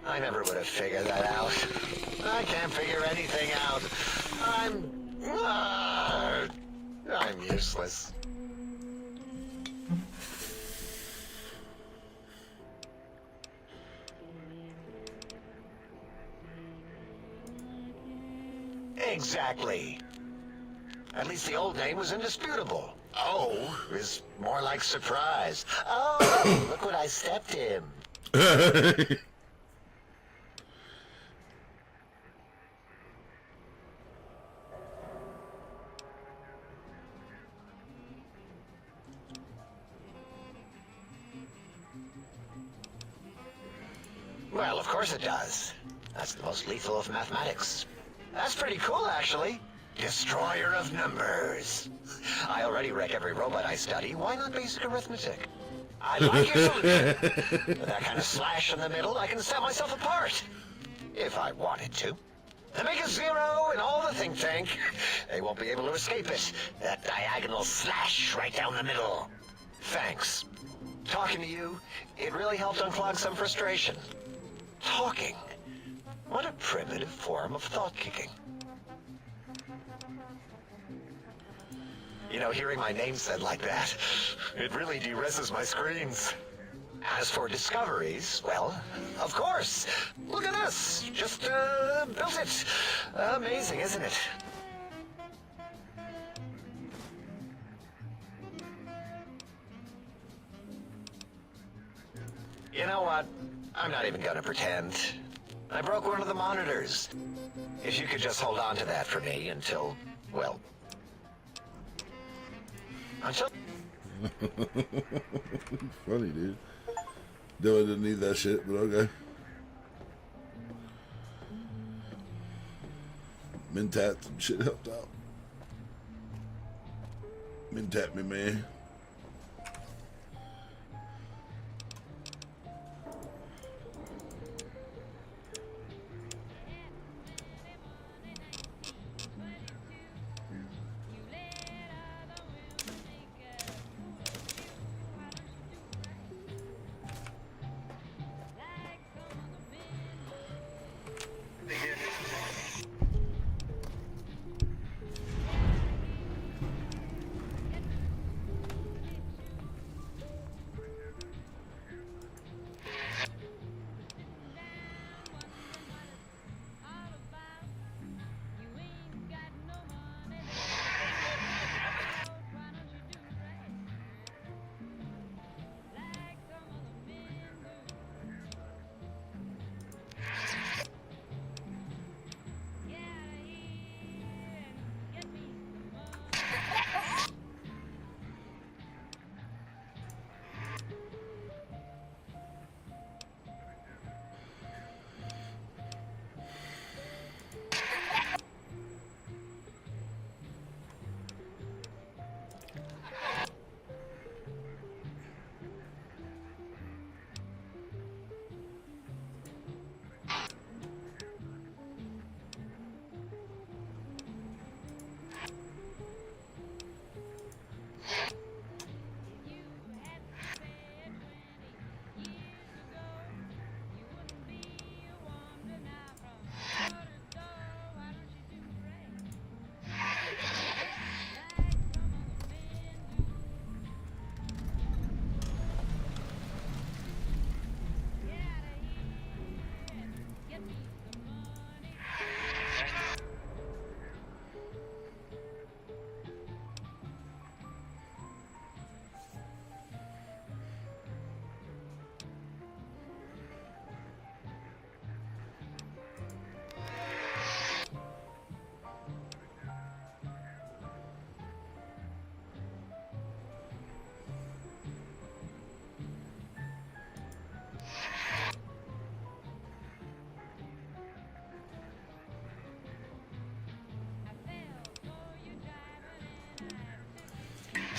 I never would have figured that out. I can't figure anything out. I'm useless. Exactly. At least the old name was indisputable. Oh is more like surprise. Oh, look what I stepped in. Well, of course it does. That's the most lethal of mathematics. That's pretty cool, actually. Destroyer of numbers. I already wreck every robot I study. Why not basic arithmetic? I like your solution. With that kind of slash in the middle, I can set myself apart. If I wanted to. And make a zero in all the think tank. They won't be able to escape it. That diagonal slash right down the middle. Thanks. Talking to you, it really helped unclog some frustration. Talking. What a primitive form of thought kicking. You know, hearing my name said like that, it really de-reses my screens. As for discoveries, well, of course. Look at us. Just, built it. Amazing, isn't it? You know what? I'm not even gonna pretend. I broke one of the monitors. If you could just hold on to that for me until, well... Until... Funny, dude. Dylan didn't need that shit, but okay. Mentat and shit helped out. Mentat me, man.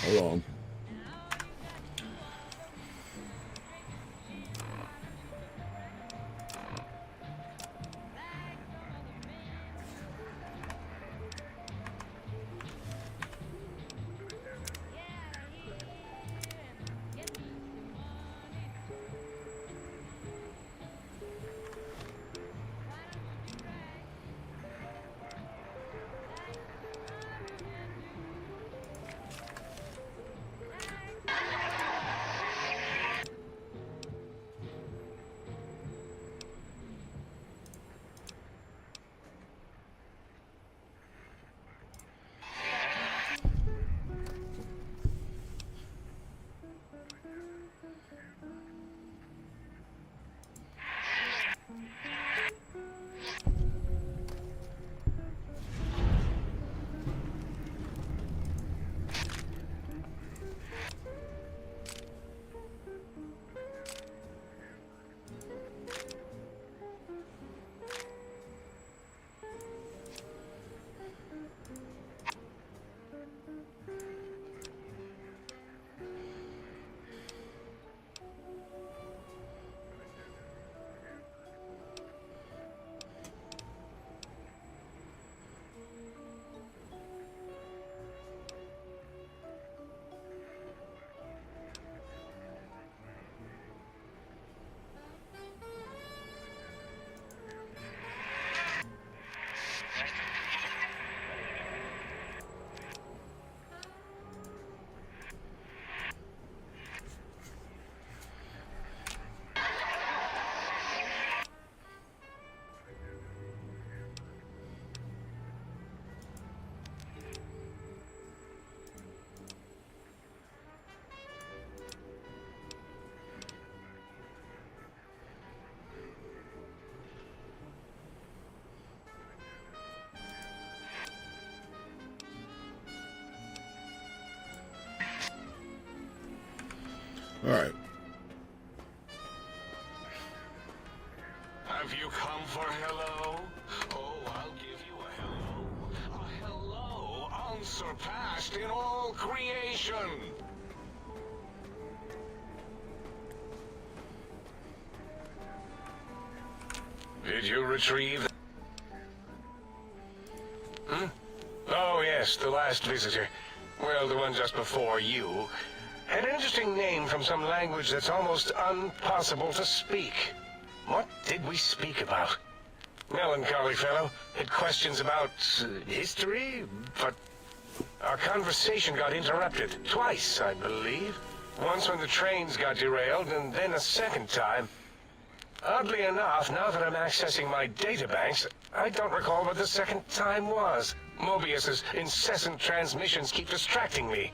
Hold on. Alright. Have you come for hello? Oh, I'll give you a hello. A hello unsurpassed in all creation. Did you retrieve... Hmm? Oh, yes, the last visitor. Well, the one just before you. Had an interesting name from some language that's almost impossible to speak. What did we speak about? Melancholy fellow. Had questions about history, but our conversation got interrupted. Twice, I believe. Once when the trains got derailed, and then a second time. Oddly enough, now that I'm accessing my databanks, I don't recall what the second time was. Mobius's incessant transmissions keep distracting me.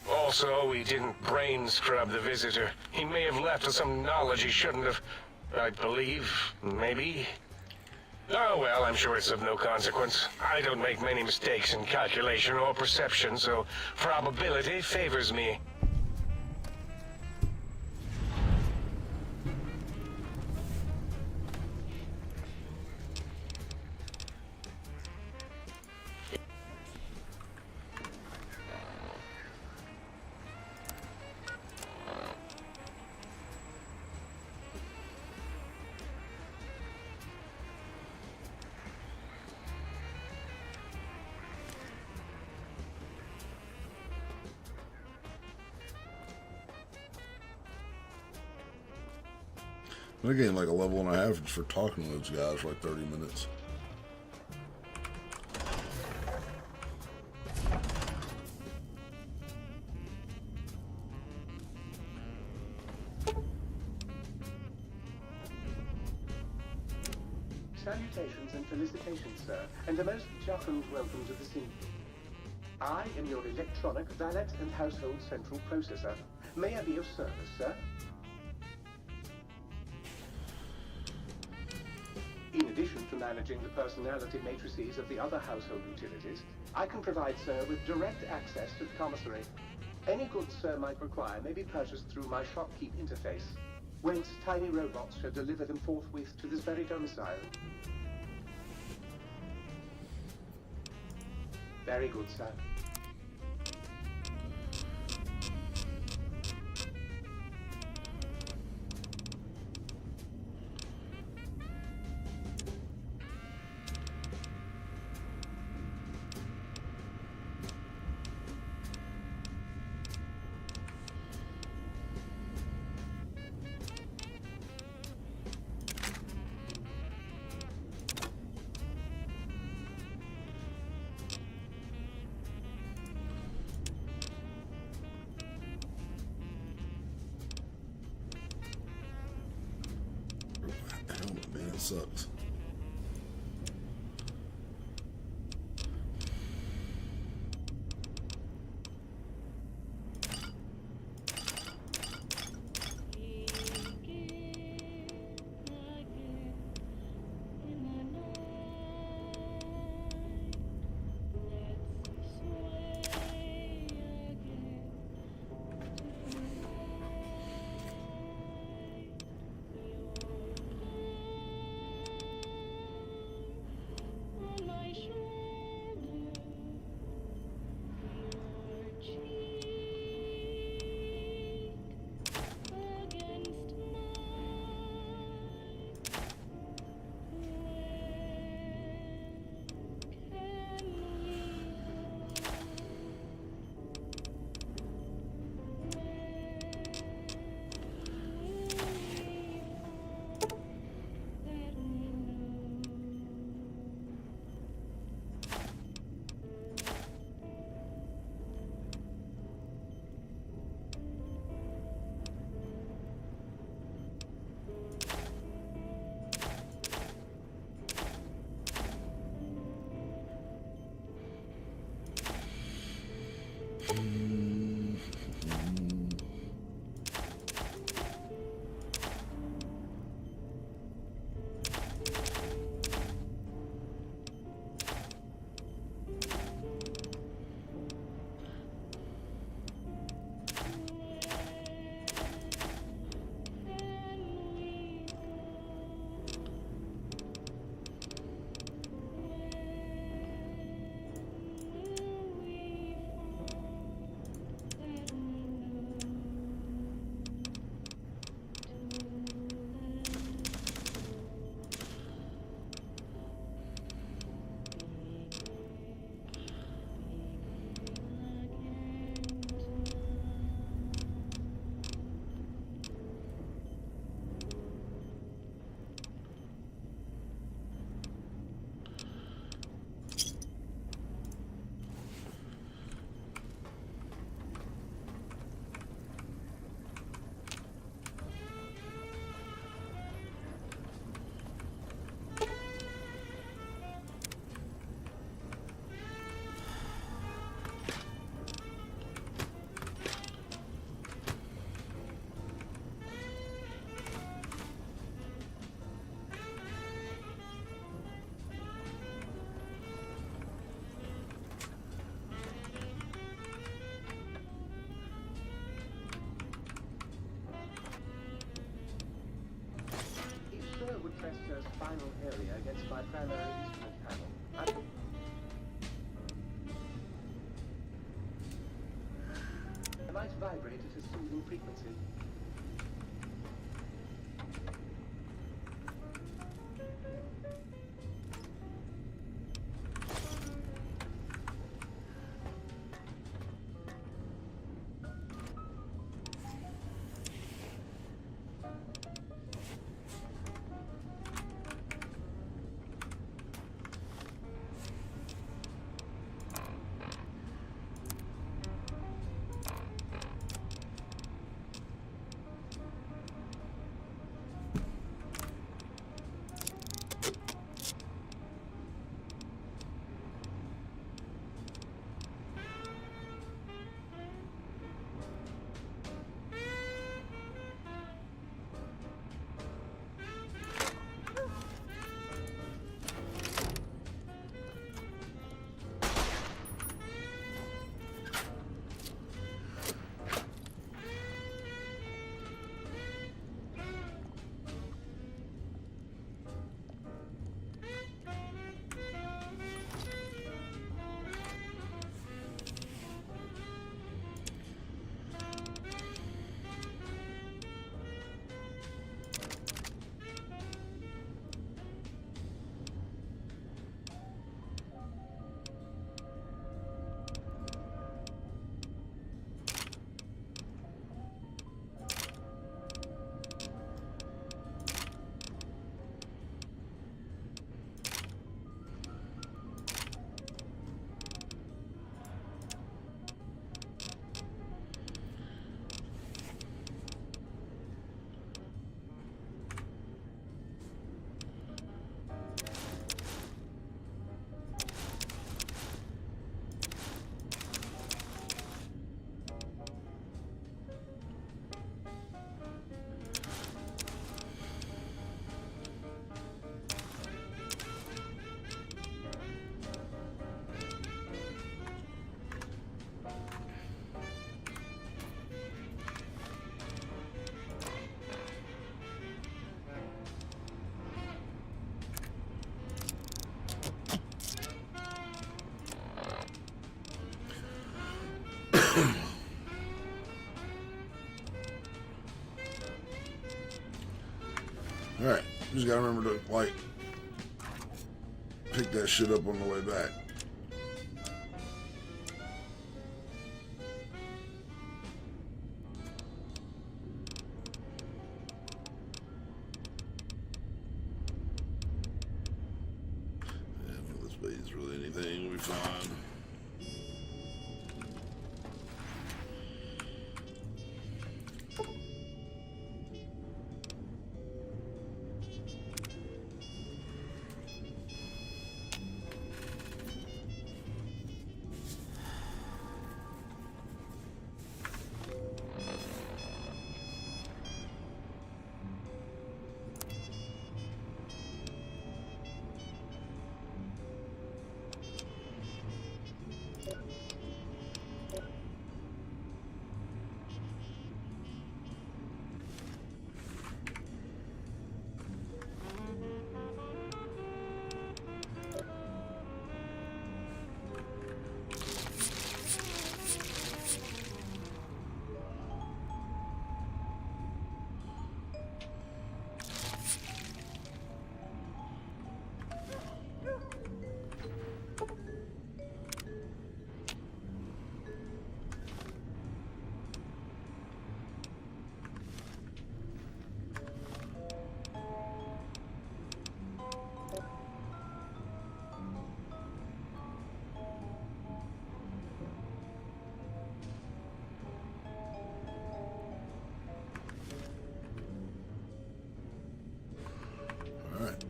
Also, we didn't brain scrub the visitor. He may have left with some knowledge he shouldn't have. I believe, maybe. Oh well, I'm sure it's of no consequence. I don't make many mistakes in calculation or perception, so probability favors me. I gained like a level and a half just for talking to those guys for like 30 minutes. Salutations and felicitations, sir, and a most jocund welcome to the scene. I am your electronic valet and household central processor. May I be of service, sir? In addition to managing the personality matrices of the other household utilities, I can provide sir with direct access to the commissary. Any goods sir might require may be purchased through my shopkeep interface, whence tiny robots shall deliver them forthwith to this very domicile. Very good, sir. Helmet, man, it sucks. vibrate at a soothing frequency. Alright, just gotta remember to, like, pick that shit up on the way back. Yeah, if this weighs really anything, we'll be fine. Alright.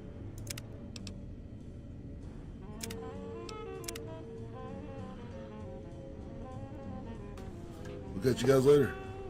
We'll catch you guys later.